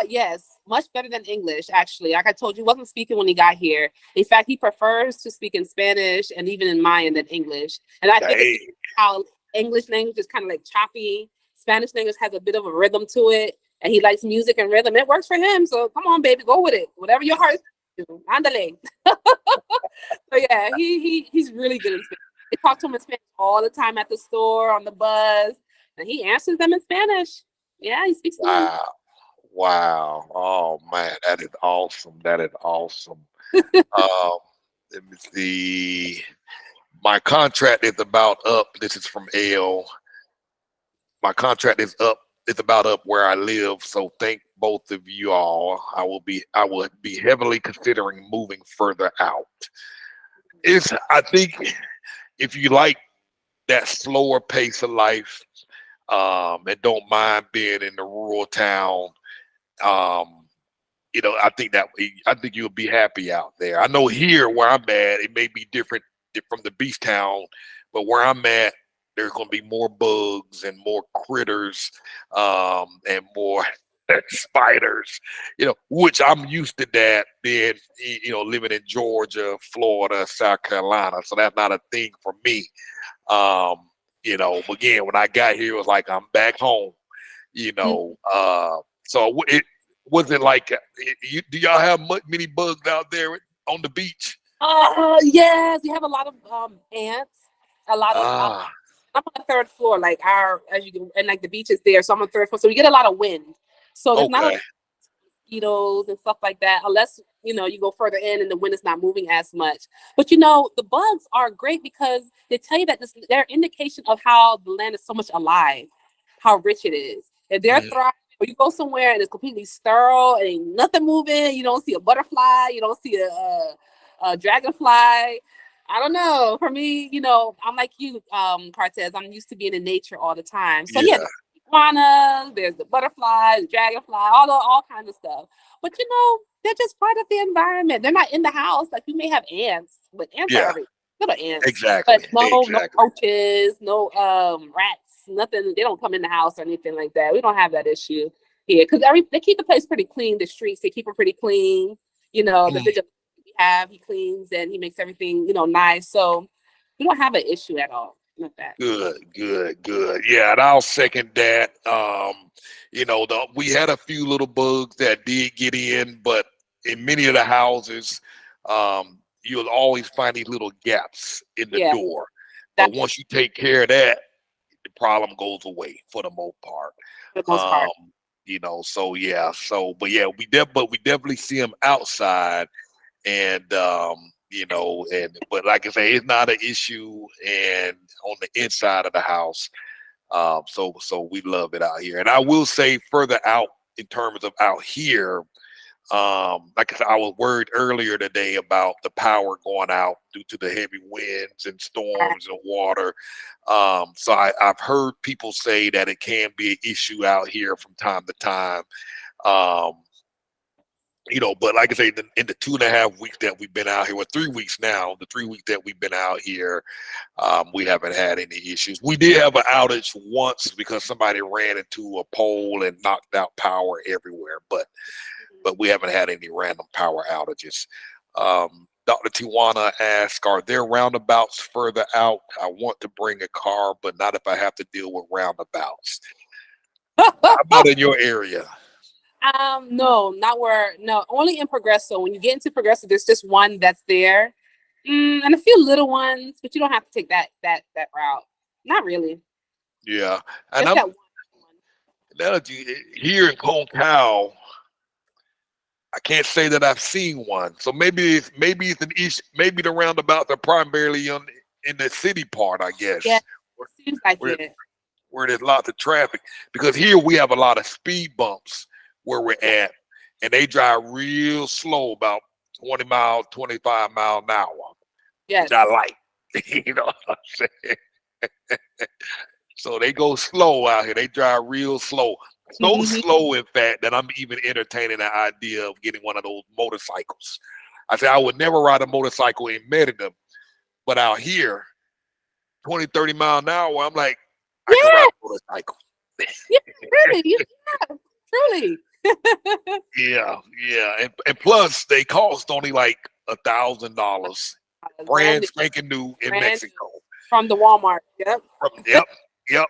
Yes, much better than English, actually. Like I told you, he wasn't speaking when he got here. In fact, he prefers to speak in Spanish and even in Mayan than English. And I think it's how English language is kind of like choppy. Spanish language has a bit of a rhythm to it, and he likes music and rhythm. It works for him. So come on, baby, go with it. Whatever your heart is to. Andale. So yeah, he's really good in Spanish. They talk to him in Spanish all the time at the store, on the bus, and he answers them in Spanish. Yeah, he speaks to them. Wow. Oh man, that is awesome. That is awesome. Let me see. My contract is about up. This is from L. My contract is up. It's about up where I live. So thank both of you all. I will be heavily considering moving further out. I think if you like that slower pace of life, and don't mind being in the rural town, I think you'll be happy out there. I know here where I'm at, it may be different from the beach town, but where I'm at, there's going to be more bugs and more critters, and more spiders, which I'm used to that being, living in Georgia, Florida, South Carolina. So that's not a thing for me. Again, when I got here, it was like I'm back home, so it wasn't like, do y'all have many bugs out there on the beach? Yes, we have a lot of ants, a lot of I'm on the 3rd floor, like and like the beach is there, so I'm on the 3rd floor, so we get a lot of wind. So there's not a lot of mosquitoes and stuff like that, unless you go further in and the wind is not moving as much. But the bugs are great because they tell you that they're indication of how the land is so much alive, how rich it is. If they're thriving, or you go somewhere and it's completely sterile and ain't nothing moving, you don't see a butterfly, you don't see a dragonfly. I don't know. For me, I'm like you, Cartess. I'm used to being in nature all the time. So yeah, there's iguanas, there's the butterflies, the dragonfly, all kinds of stuff. But they're just part of the environment. They're not in the house. Like, you may have ants, but ants are everywhere. Little ants. Exactly. But no roaches, no rats, nothing. They don't come in the house or anything like that. We don't have that issue here because they keep the place pretty clean. The streets, they keep them pretty clean. The vigilante we have, he cleans and he makes everything nice. So we don't have an issue at all with that. Good. Yeah, and I'll second that. We had a few little bugs that did get in, but in many of the houses, you'll always find these little gaps in the door. But once you take care of that, the problem goes away for the most part. We definitely see them outside, and but like I say, it's not an issue, and on the inside of the house. So we love it out here. And I will say, further out in terms of out here, like I said, I was worried earlier today about the power going out due to the heavy winds and storms and water. So I've heard people say that it can be an issue out here from time to time. Um, but like I say, in the 2.5 weeks that we've been out here, well, 3 weeks now, the 3 weeks that we've been out here, we haven't had any issues. We did have an outage once because somebody ran into a pole and knocked out power everywhere, but we haven't had any random power outages. Dr. Tijuana asked, are there roundabouts further out? I want to bring a car, but not if I have to deal with roundabouts. How about in your area? No, only in Progresso. When you get into Progresso, there's just one that's there, and a few little ones, but you don't have to take that route. Not really. Yeah, and Just that one. Here in Concal, I can't say that I've seen one. So maybe it's an issue. Maybe the roundabouts are primarily in the city part, I guess. Yeah, seems like it. Where there's lots of traffic, because here we have a lot of speed bumps where we're at, and they drive real slow, about 20 miles, 25 miles an hour. Yes. Which I like. You know what I'm saying? So they go slow out here. They drive real slow. So slow, in fact, that I'm even entertaining the idea of getting one of those motorcycles. I said I would never ride a motorcycle in Merida, but out here, 20, 30 miles an hour, I'm like, I can ride a motorcycle. Yeah, really? Yeah, truly. Yeah. And plus they cost only like $1,000. Brand spanking new in Mexico. From the Walmart. Yep. Yep. Yep.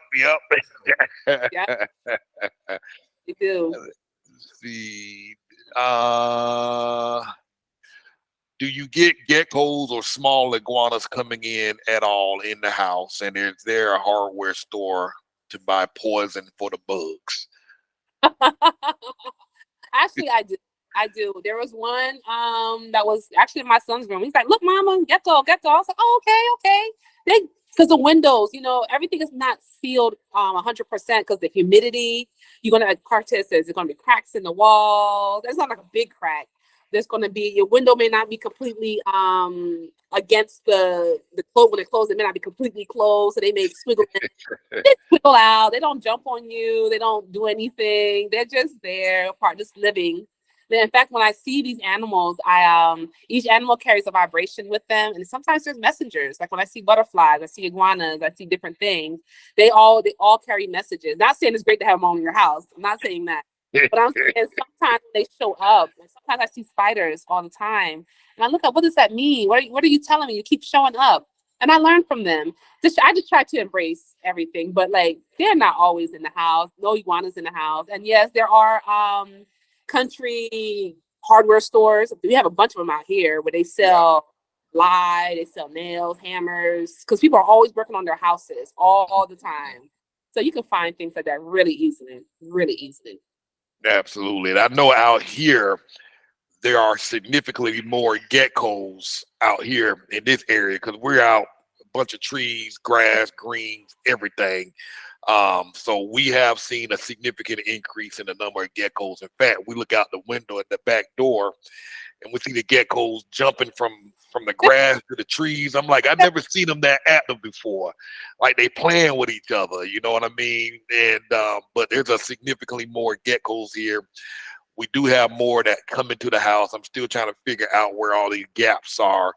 You do. Let's see. Do you get geckos or small iguanas coming in at all in the house? And is there a hardware store to buy poison for the bugs? Actually, I do. There was one that was actually in my son's room. He's like, "Look, Mama, gecko." I was like, "Oh, okay." Because the windows, everything is not sealed 100% because the humidity. Like Cartess says, there's gonna be cracks in the walls. There's not like a big crack. There's gonna be, your window may not be completely against the close. When it closes, it may not be completely closed, so they may squiggle in. They squiggle out. They don't jump on you. They don't do anything. They're just there, just living. Then, in fact, when I see these animals, each animal carries a vibration with them, and sometimes there's messengers. Like when I see butterflies, I see iguanas, I see different things. They all carry messages. Not saying it's great to have them all in your house. I'm not saying that, but I'm saying sometimes they show up. And sometimes I see spiders all the time, and I look up, what does that mean? What are you telling me? You keep showing up, and I learn from them. I just try to embrace everything, but like they're not always in the house. No iguanas in the house, and yes, there are country hardware stores. We have a bunch of them out here where they sell they sell nails, hammers, because people are always working on their houses all the time. So you can find things like that really easily. Absolutely. And I know out here there are significantly more geckos out here in this area because we're out a bunch of trees, grass, greens, everything. So we have seen a significant increase in the number of geckos. In fact, we look out the window at the back door and we see the geckos jumping from the grass to the trees. I'm like, I've never seen them that active before. Like they playing with each other, you know what I mean? And but there's a significantly more geckos here. We do have more that come into the house. I'm still trying to figure out where all these gaps are.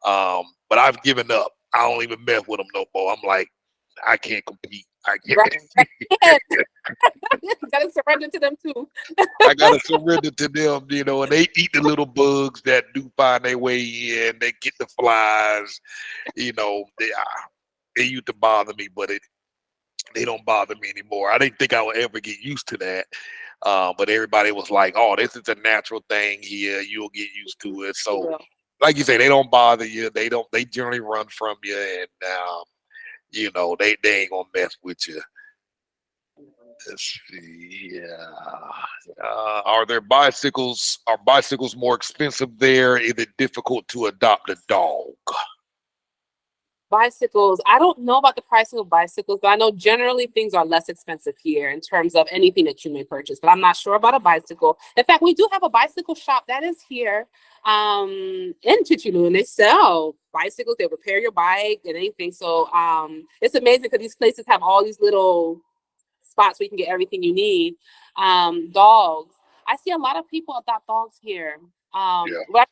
But I've given up. I don't even mess with them no more. I'm like, I can't compete. I can't. Right. You gotta surrender to them too. I gotta surrender to them, and they eat the little bugs that do find their way in. They get the flies, they used to bother me, but they don't bother me anymore. I didn't think I would ever get used to that. But everybody was like, "Oh, this is a natural thing here. You'll get used to it." So, like you say, they don't bother you. They generally run from you, and they ain't gonna mess with you. Let's see. Are bicycles more expensive there? Is it difficult to adopt a dog? Bicycles. I don't know about the pricing of bicycles, but I know generally things are less expensive here in terms of anything that you may purchase. But I'm not sure about a bicycle. In fact, we do have a bicycle shop that is here in Chichulu, and they sell bicycles. They repair your bike and anything. So it's amazing because these places have all these little spots where you can get everything you need. Dogs. I see a lot of people adopt dogs here. When I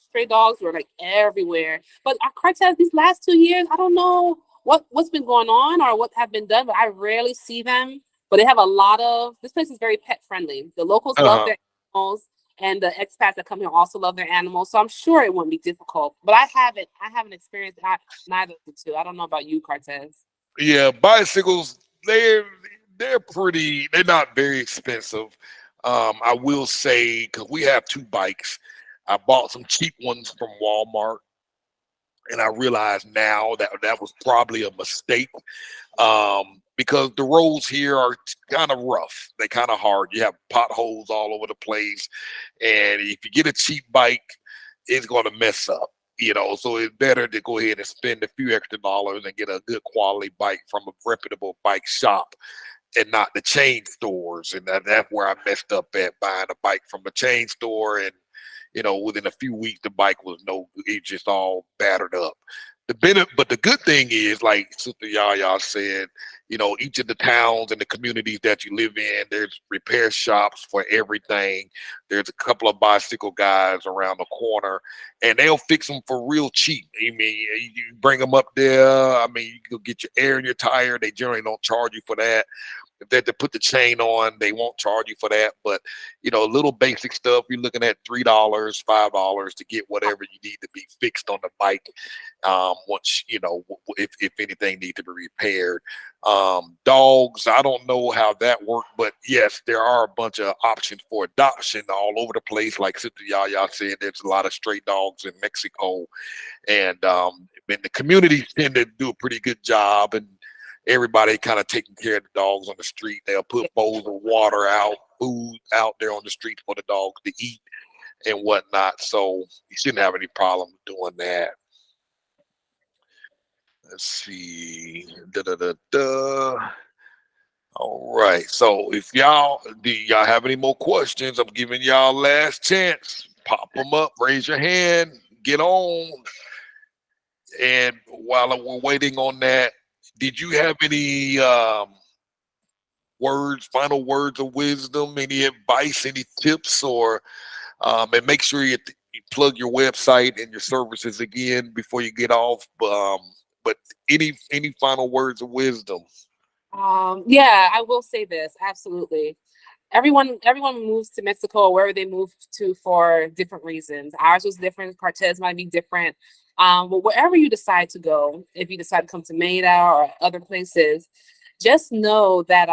stray dogs were like everywhere. But Cartess, these last 2 years, I don't know what's been going on or what have been done, but I rarely see them. But they have a lot of, this place is very pet friendly. The locals love their animals, and the expats that come here also love their animals. So I'm sure it wouldn't be difficult. But I haven't experienced neither of the two. I don't know about you, Cartess. Yeah, bicycles, they're not very expensive. I will say, because we have 2 bikes, I bought some cheap ones from Walmart, and I realize now that that was probably a mistake, because the roads here are kind of rough. They're kind of hard. You have potholes all over the place, and if you get a cheap bike, it's going to mess up. So it's better to go ahead and spend a few extra dollars and get a good quality bike from a reputable bike shop, and not the chain stores. And that's where I messed up at, buying a bike from a chain store, and within a few weeks, the bike was it just all battered up. But the good thing is, like Sister Yaya said, each of the towns and the communities that you live in, there's repair shops for everything. There's a couple of bicycle guys around the corner, and they'll fix them for real cheap. I mean, you bring them up there. I mean, you can get your air in your tire. They generally don't charge you for that. If they have to put the chain on, they won't charge you for that. But, little basic stuff, you're looking at $3, $5 to get whatever you need to be fixed on the bike. Once, if anything needs to be repaired. Dogs, I don't know how that works, but yes, there are a bunch of options for adoption all over the place. Like Sister Yaya said, there's a lot of stray dogs in Mexico. And the communities tend to do a pretty good job, and everybody kind of taking care of the dogs on the street. They'll put bowls of water out, food out there on the street for the dogs to eat and whatnot. So you shouldn't have any problem doing that. Let's see. All right. So do y'all have any more questions? I'm giving y'all last chance. Pop them up, raise your hand, get on. And while we're waiting on that, did you have any final words of wisdom, any advice, any tips, or and make sure you plug your website and your services again before you get off. But any final words of wisdom? Yeah, I will say this. Absolutely. Everyone moves to Mexico or wherever they move to for different reasons. Ours was different. Cartess might be different. But wherever you decide to go, if you decide to come to Merida or other places, just know that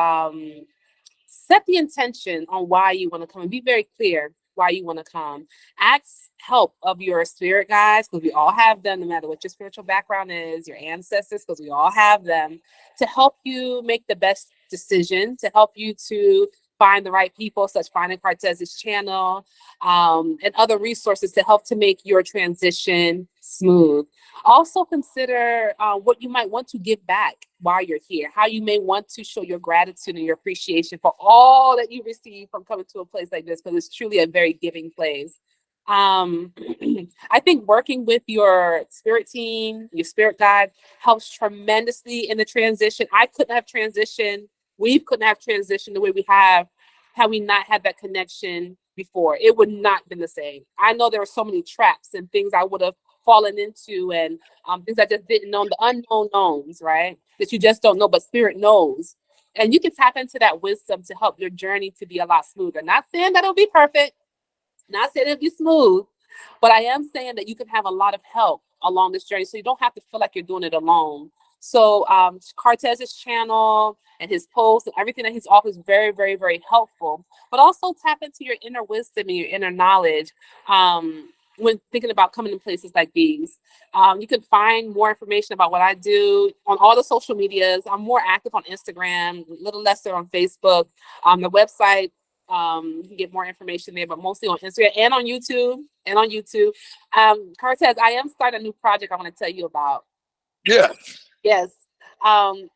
set the intention on why you want to come and be very clear why you want to come. Ask help of your spirit guides, because we all have them, no matter what your spiritual background is, your ancestors, because we all have them, to help you make the best decision, to help you to find the right people, such finding Cartess's channel, and other resources to help to make your transition smooth. Also consider what you might want to give back while you're here, how you may want to show your gratitude and your appreciation for all that you receive from coming to a place like this, because it's truly a very giving place. I think working with your spirit team, your spirit guide, helps tremendously in the transition. I couldn't have transitioned. We couldn't have transitioned the way we have had we not had that connection before. It would not have been the same. I know there were so many traps and things I would have fallen into, and things I just didn't know, the unknown knowns, right? That you just don't know, but spirit knows. And you can tap into that wisdom to help your journey to be a lot smoother. Not saying that it'll be perfect, not saying it'll be smooth, but I am saying that you can have a lot of help along this journey, so you don't have to feel like you're doing it alone. So Cartess's channel and his posts and everything that he's offers is very, very, very helpful. But also tap into your inner wisdom and your inner knowledge when thinking about coming to places like these. You can find more information about what I do on all the social medias. I'm more active on Instagram, a little lesser on Facebook. The website, you can get more information there, but mostly on Instagram and on YouTube. Cartess, I am starting a new project I want to tell you about. Yeah. Yes.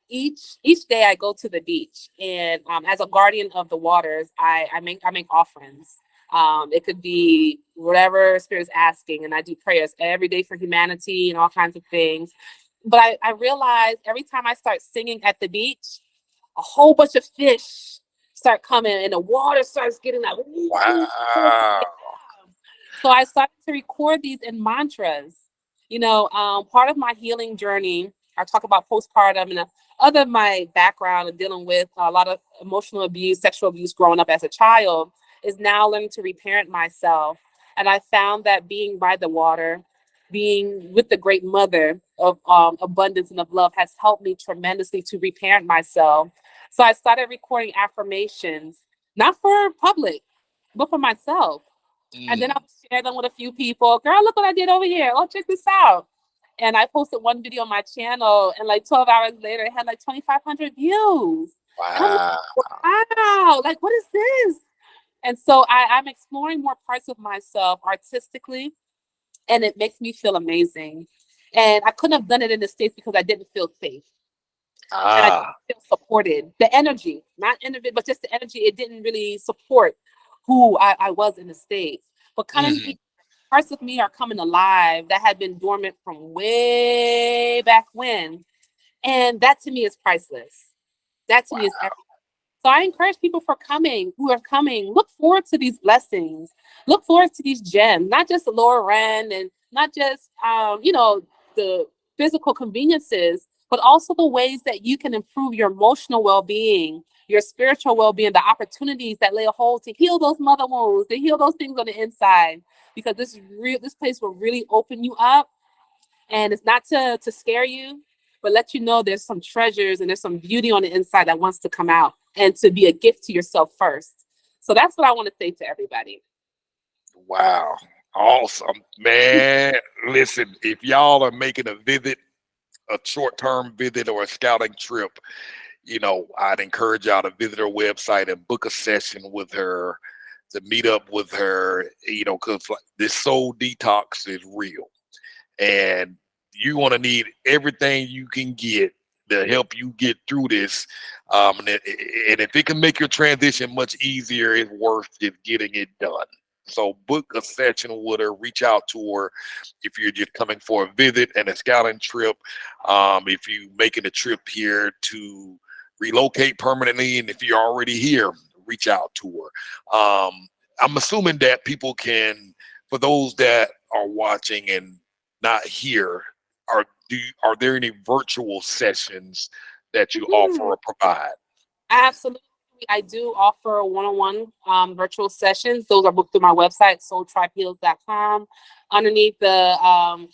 Each day I go to the beach, and as a guardian of the waters, I make offerings. It could be whatever spirit is asking, and I do prayers every day for humanity and all kinds of things. But I realize every time I start singing at the beach, a whole bunch of fish start coming, and the water starts getting like, Wow. so I started to record these in mantras. Part of my healing journey, I talk about postpartum and other of my background and dealing with a lot of emotional abuse, sexual abuse growing up as a child, is now learning to reparent myself. And I found that being by the water, being with the great mother of abundance and of love has helped me tremendously to reparent myself. So I started recording affirmations, not for public, but for myself. And then Mm. I'll share them with a few people. Girl, look what I did over here. Oh, check this out. And I posted one video on my channel, and like 12 hours later, it had like 2,500 views. And I'm Wow. like, wow, like, what is this? And so I'm exploring more parts of myself artistically, and it makes me feel amazing. And I couldn't have done it in the States because I didn't feel safe. And I Ah. didn't feel supported. The energy, not individual, but just the energy, it didn't really support who I was in the States. But coming here, Mhm. parts of me are coming alive that had been dormant from way back when. And that to me is priceless. That to me is everything. So I encourage people who are coming, look forward to these blessings. Look forward to these gems, not just the lower rent and not just the physical conveniences, but also the ways that you can improve your emotional well-being, your spiritual well-being, the opportunities that lay a hold to heal those mother wounds, to heal those things on the inside. Because this place will really open you up, and it's not to scare you, but let you know there's some treasures and there's some beauty on the inside that wants to come out and to be a gift to yourself first. So that's what I want to say to everybody. Wow. Awesome. Man, listen, if y'all are making a short-term visit or a scouting trip, I'd encourage y'all to visit her website and book a session with her, to meet up with her, because like, this soul detox is real. And you want to need everything you can get to help you get through this. And if it can make your transition much easier, it's worth just getting it done. So book a session with her, reach out to her if you're just coming for a visit and a scouting trip. If you're making a trip here to relocate permanently, and if you're already here, reach out to her. I'm assuming that people can, for those that are watching and not here, are there any virtual sessions that you offer Mhm. or provide? Absolutely. I do offer one-on-one virtual sessions. Those are booked through my website, soultribeheals.com. Underneath the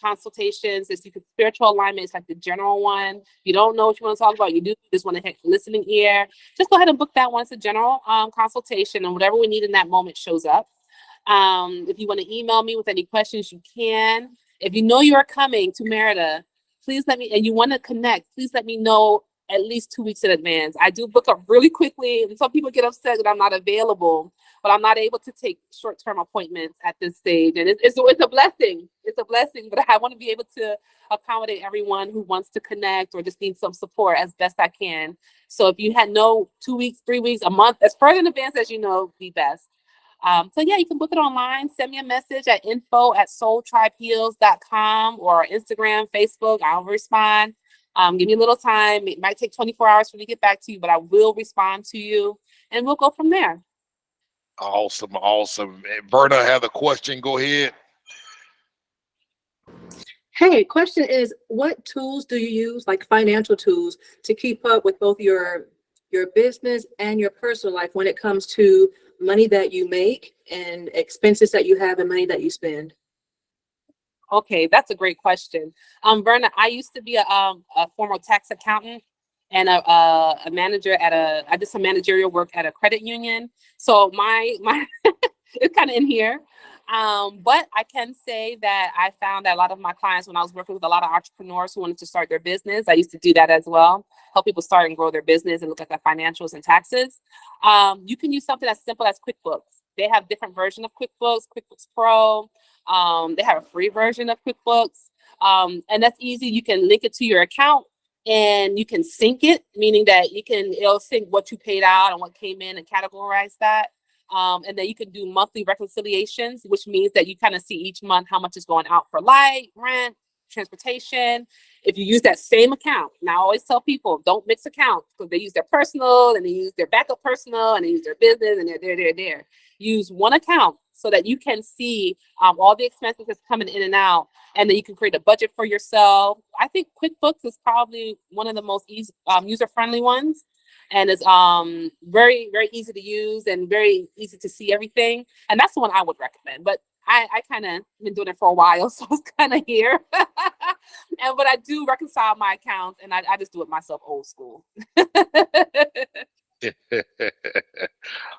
consultations, is you can spiritual alignment. It's like the general one. If you don't know what you want to talk about, you just want to hit listening ear. Just go ahead and book that one. It's a general consultation, and whatever we need in that moment shows up. If you want to email me with any questions, you can. If you know you are coming to Merida, please let me, and you want to connect, please let me know at least 2 weeks in advance. I do book up really quickly, and some people get upset that I'm not available, but I'm not able to take short-term appointments at this stage. And it's a blessing. It's a blessing, but I want to be able to accommodate everyone who wants to connect or just needs some support as best I can. So if you had no 2 weeks, 3 weeks, a month, as further in advance as you know, be best. So yeah, you can book it online. Send me a message at info@soultribeheals.com or Instagram, Facebook. I'll respond. Give me a little time. It might take 24 hours for me to get back to you, but I will respond to you, and we'll go from there. Awesome, awesome. And Verna have a question. Go ahead. Hey, question is, what tools do you use, like financial tools, to keep up with both your business and your personal life when it comes to money that you make and expenses that you have and money that you spend? Okay, that's a great question. Verna, I used to be a former tax accountant and a manager I did some managerial work at a credit union. So my it's kind of in here. But I can say that I found that a lot of my clients, when I was working with a lot of entrepreneurs who wanted to start their business, I used to do that as well, help people start and grow their business and look at their financials and taxes. You can use something as simple as QuickBooks. They have different versions of QuickBooks, QuickBooks Pro. They have a free version of QuickBooks. And that's easy. You can link it to your account and you can sync it, meaning that it'll sync what you paid out and what came in and categorize that. And then you can do monthly reconciliations, which means that you kind of see each month how much is going out for light, rent, transportation. If you use that same account, now I always tell people, don't mix accounts because they use their personal and they use their backup personal and they use their business and they're there. Use one account so that you can see all the expenses that's coming in and out, and then you can create a budget for yourself. I think QuickBooks is probably one of the most easy, user-friendly ones, and it's very, very easy to use and very easy to see everything. And that's the one I would recommend. But I kind of been doing it for a while, so it's kind of here. But I do reconcile my accounts, and I just do it myself, old school.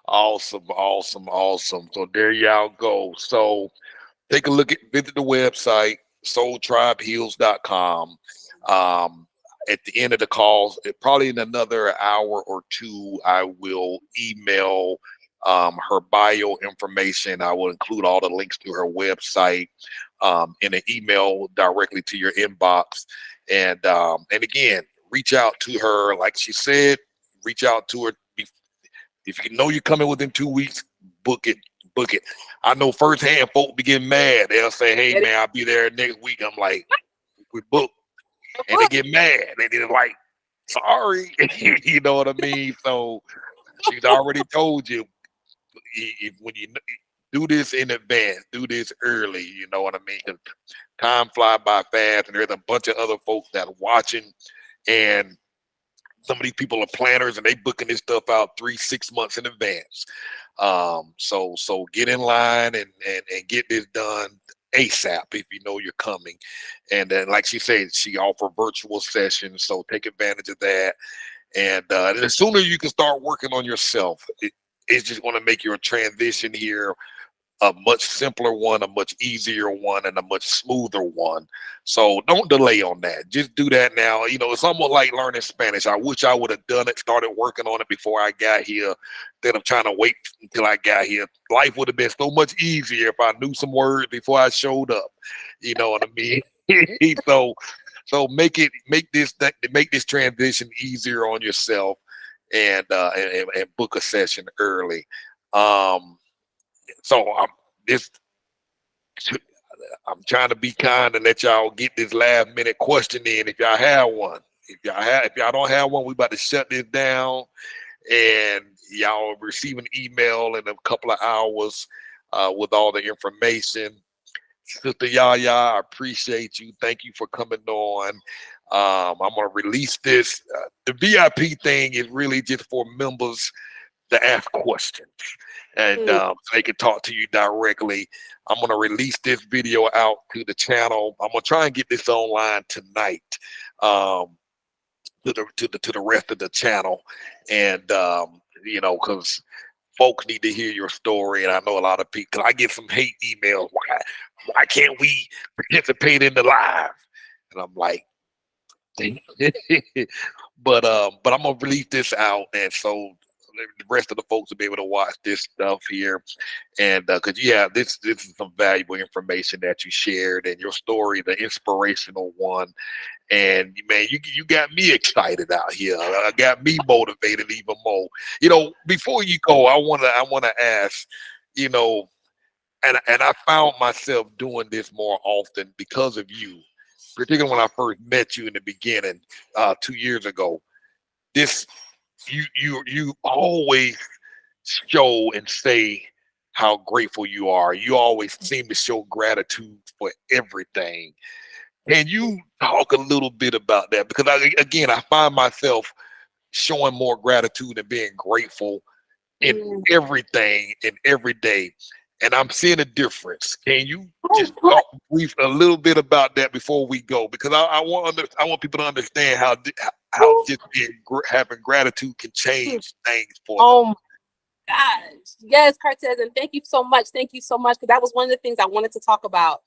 Awesome, awesome, awesome. So there y'all go. So take a look visit the website, soultribeheals.com. At the end of the call, probably in another hour or two, I will email her bio information. I will include all the links to her website in an email directly to your inbox. And again, reach out to her. Like she said, reach out to her. If you know you're coming within 2 weeks, book it. I know firsthand folk be getting mad. They'll say, hey man, I'll be there next week. I'm like, we booked. And they get mad. And they're like, sorry. You know what I mean? So she's already told you, when you do this in advance, do this early, you know what I mean? 'Cause time fly by fast, and there's a bunch of other folks that are watching, and some of these people are planners and they booking this stuff out 3-6 months in advance. So get in line and get this done ASAP if you know you're coming. And then, like she said, she offer virtual sessions, so take advantage of that. And the sooner you can start working on yourself, it's just going to make your transition here a much simpler one, a much easier one, and a much smoother one. So don't delay on that. Just do that now. You know, it's almost like learning Spanish. I wish I would have done it, started working on it before I got here, instead of trying to wait until I got here. Life would have been so much easier if I knew some words before I showed up. You know what I mean? So make this transition easier on yourself, and book a session early. So I'm trying to be kind and let y'all get this last minute question in if y'all have one. If y'all don't have one, we about to shut this down, and y'all receive an email in a couple of hours with all the information. Sister Yaya, I appreciate you. Thank you for coming on. I'm gonna release this. The VIP thing is really just for members to ask questions, and so they can talk to you directly. I'm gonna release this video out to the channel. I'm gonna try and get this online tonight to the rest of the channel, and you know, because folks need to hear your story. And I know a lot of people, I get some hate emails. Why can't we participate in the live? And I'm like, but I'm gonna release this out, and so the rest of the folks will be able to watch this stuff here. And because this is some valuable information that you shared, and your story, the inspirational one. And man, you got me excited out here. Got me motivated even more. You know, before you go, I wanna ask, you know, and I found myself doing this more often because of you, particularly when I first met you in the beginning 2 years ago. You always show and say how grateful you are. You always seem to show gratitude for everything. Can you talk a little bit about that? Because I find myself showing more gratitude and being grateful in everything and every day. And I'm seeing a difference. Can you just talk brief a little bit about that before we go? Because I want people to understand how just having gratitude can change things for them. Oh my gosh. Yes, Cartess, and thank you so much. Thank you so much. Because that was one of the things I wanted to talk about.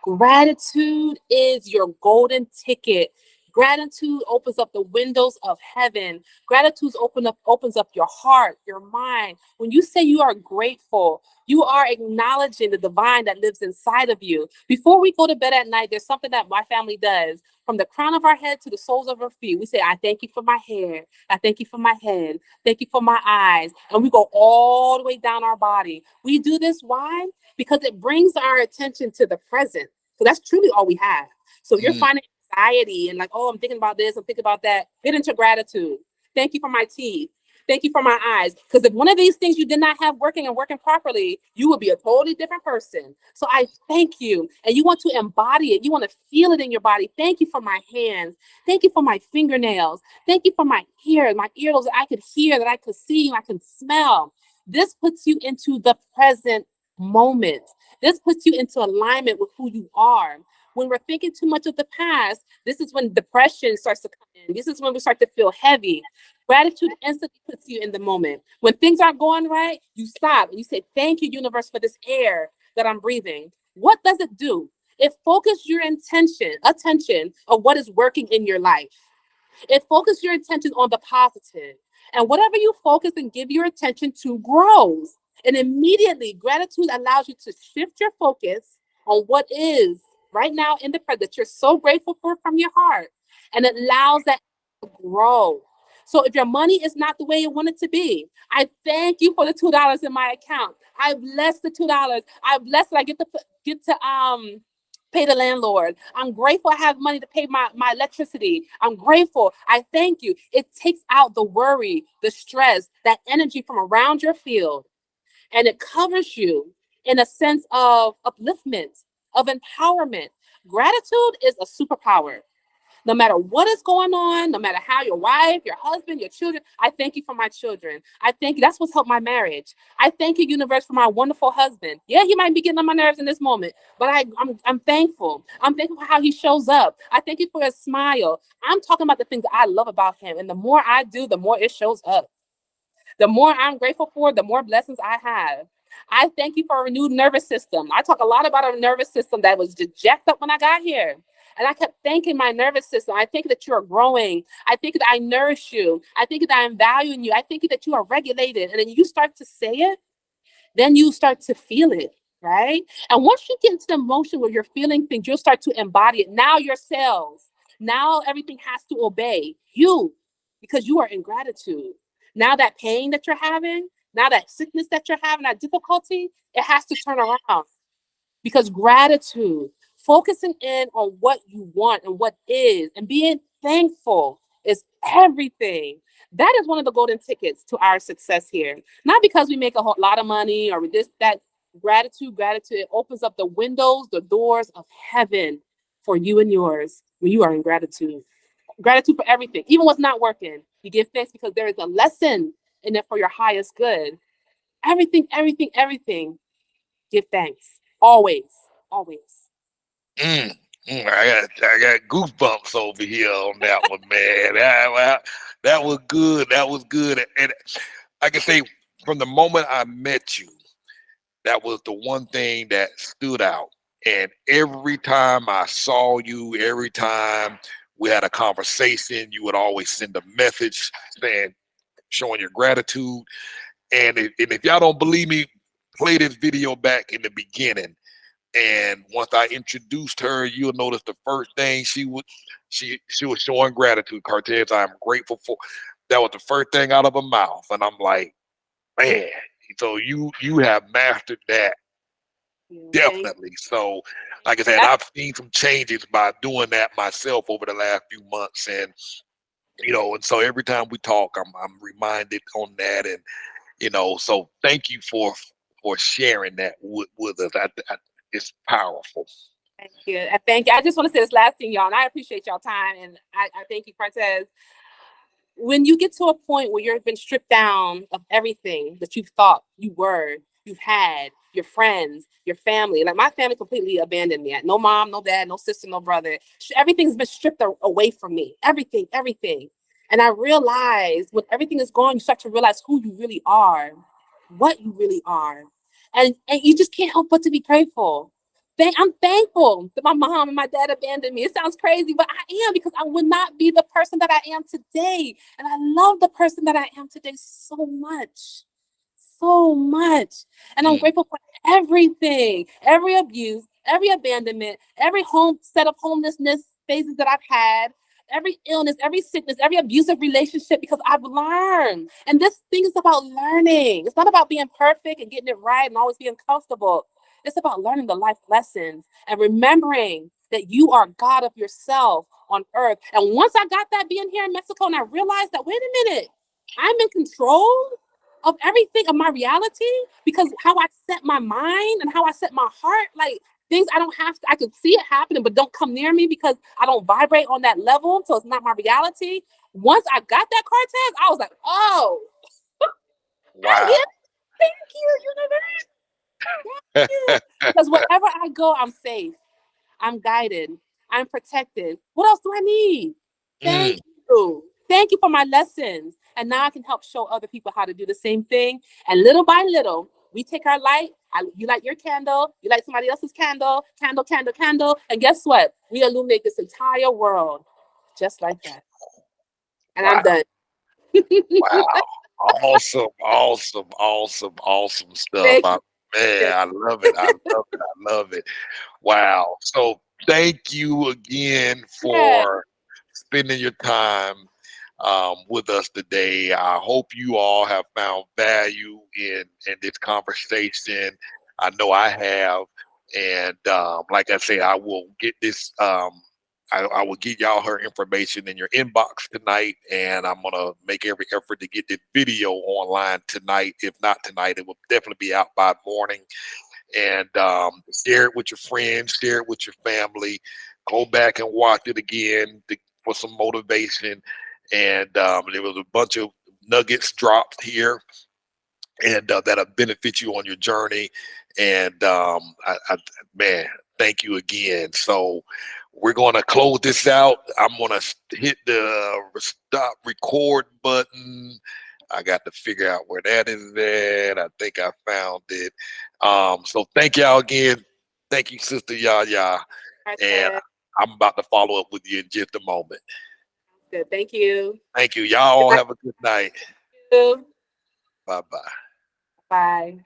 Gratitude is your golden ticket. Gratitude opens up the windows of heaven. Gratitude opens up your heart, your mind. When you say you are grateful, you are acknowledging the divine that lives inside of you. Before we go to bed at night, there's something that my family does. From the crown of our head to the soles of our feet, we say, I thank you for my hair. I thank you for my head. Thank you for my eyes. And we go all the way down our body. We do this, why? Because it brings our attention to the present. So that's truly all we have. So if you're finding anxiety and like, oh, I'm thinking about this, I'm thinking about that, get into gratitude. Thank you for my teeth. Thank you for my eyes. Because if one of these things you did not have working and working properly, you would be a totally different person. So I thank you. And you want to embody it. You want to feel it in your body. Thank you for my hands. Thank you for my fingernails. Thank you for my ears, my earlobes that I could hear, that I could see, I can smell. This puts you into the present moment. This puts you into alignment with who you are. When we're thinking too much of the past, this is when depression starts to come in. This is when we start to feel heavy. Gratitude instantly puts you in the moment. When things aren't going right, you stop and you say, thank you, universe, for this air that I'm breathing. What does it do? It focuses your attention on what is working in your life. It focuses your attention on the positive. And whatever you focus and give your attention to grows. And immediately, gratitude allows you to shift your focus on what is right now in the present that you're so grateful for from your heart. And it allows that to grow. So if your money is not the way you want it to be, I thank you for the $2 in my account. I bless the $2. I bless that I get to pay the landlord. I'm grateful I have money to pay my electricity. I'm grateful. I thank you. It takes out the worry, the stress, that energy from around your field. And it covers you in a sense of upliftment, of empowerment. Gratitude is a superpower. No matter what is going on, no matter how your wife, your husband, your children, I thank you for my children. I thank you. That's what's helped my marriage. I thank you, universe, for my wonderful husband. Yeah, he might be getting on my nerves in this moment, but I'm thankful. I'm thankful for how he shows up. I thank you for his smile. I'm talking about the things that I love about him. And the more I do, the more it shows up. The more I'm grateful for, the more blessings I have. I thank you for a renewed nervous system. I talk a lot about a nervous system that was just jacked up when I got here. And I kept thanking my nervous system. I think that you are growing. I think that I nourish you. I think that I'm valuing you. I think that you are regulated. And then you start to say it, then you start to feel it, right? And once you get into the emotion where you're feeling things, you'll start to embody it. Now your cells, now everything has to obey you because you are in gratitude. Now that pain that you're having, now that sickness that you're having, that difficulty, it has to turn around because gratitude, focusing in on what you want and what is and being thankful is everything. That is one of the golden tickets to our success here. Not because we make a whole lot of money or this, that. Gratitude, it opens up the windows, the doors of heaven for you and yours when you are in gratitude. Gratitude for everything, even what's not working. You give thanks because there is a lesson in it for your highest good. Everything. Give thanks. Always. I got goosebumps over here on that one, man. That was good. That was good. And I can say from the moment I met you, that was the one thing that stood out. And every time I saw you, every time we had a conversation, you would always send a message saying, showing your gratitude. And if y'all don't believe me, play this video back in the beginning. And once I introduced her, you'll notice the first thing she was showing gratitude. Cartess, I'm grateful for. That was the first thing out of her mouth, and I'm like, man. So you have mastered that. Definitely. So, like I said, I've seen some changes by doing that myself over the last few months, and and so every time we talk, I'm reminded on that, and so thank you for sharing that with us. It's powerful. Thank you. I just want to say this last thing, y'all, and I appreciate y'all time, and I thank you, Cartess. When you get to a point where you've been stripped down of everything that you've thought you were, you've had, your friends, your family, like my family completely abandoned me. I had no mom, no dad, no sister, no brother. Everything's been stripped away from me. Everything. And I realized when everything is gone, you start to realize who you really are, what you really are. And you just can't help but to be grateful. I'm thankful that my mom and my dad abandoned me. It sounds crazy, but I am, because I would not be the person that I am today. And I love the person that I am today so much. So much. And I'm grateful for everything, every abuse, every abandonment, every set of homelessness phases that I've had, every illness, every sickness, every abusive relationship, because I've learned. And this thing is about learning. It's not about being perfect and getting it right and always being comfortable. It's about learning the life lessons and remembering that you are God of yourself on earth. And once I got that being here in Mexico, and I realized that, wait a minute, I'm in control of everything, of my reality, because how I set my mind and how I set my heart, like things I don't have to, I can see it happening, but don't come near me because I don't vibrate on that level. So it's not my reality. Once I got that, Cartess, I was like, oh, I'm Wow. here. Thank you, universe. Thank you. Because wherever I go, I'm safe. I'm guided. I'm protected. What else do I need? Thank you. Thank you for my lessons. And now I can help show other people how to do the same thing. And little by little, we take our light. You light your candle. You light somebody else's candle. Candle, candle, candle. And guess what? We illuminate this entire world just like that. And Wow. I'm done. Wow. Awesome, awesome, awesome, awesome stuff. Thank you. Man, I love it. I love it. I love it. Wow. So thank you again for spending your time with us today. I hope you all have found value in this conversation. I know I have. And like I say, I will get this. I will get y'all her information in your inbox tonight, and I'm gonna make every effort to get this video online tonight. If not tonight, it will definitely be out by morning. And share it with your friends, share it with your family. Go back and watch it again for some motivation. And there was a bunch of nuggets dropped here, and that'll benefit you on your journey. And man, thank you again. So we're going to close this out. I'm going to hit the stop record button. I got to figure out where that is at. I think I found it. So thank y'all again. Thank you, Sister Yaya. And I'm about to follow up with you in just a moment. Good. Thank you. Thank you. Y'all all have a good night. Thank you. Bye-bye. Bye.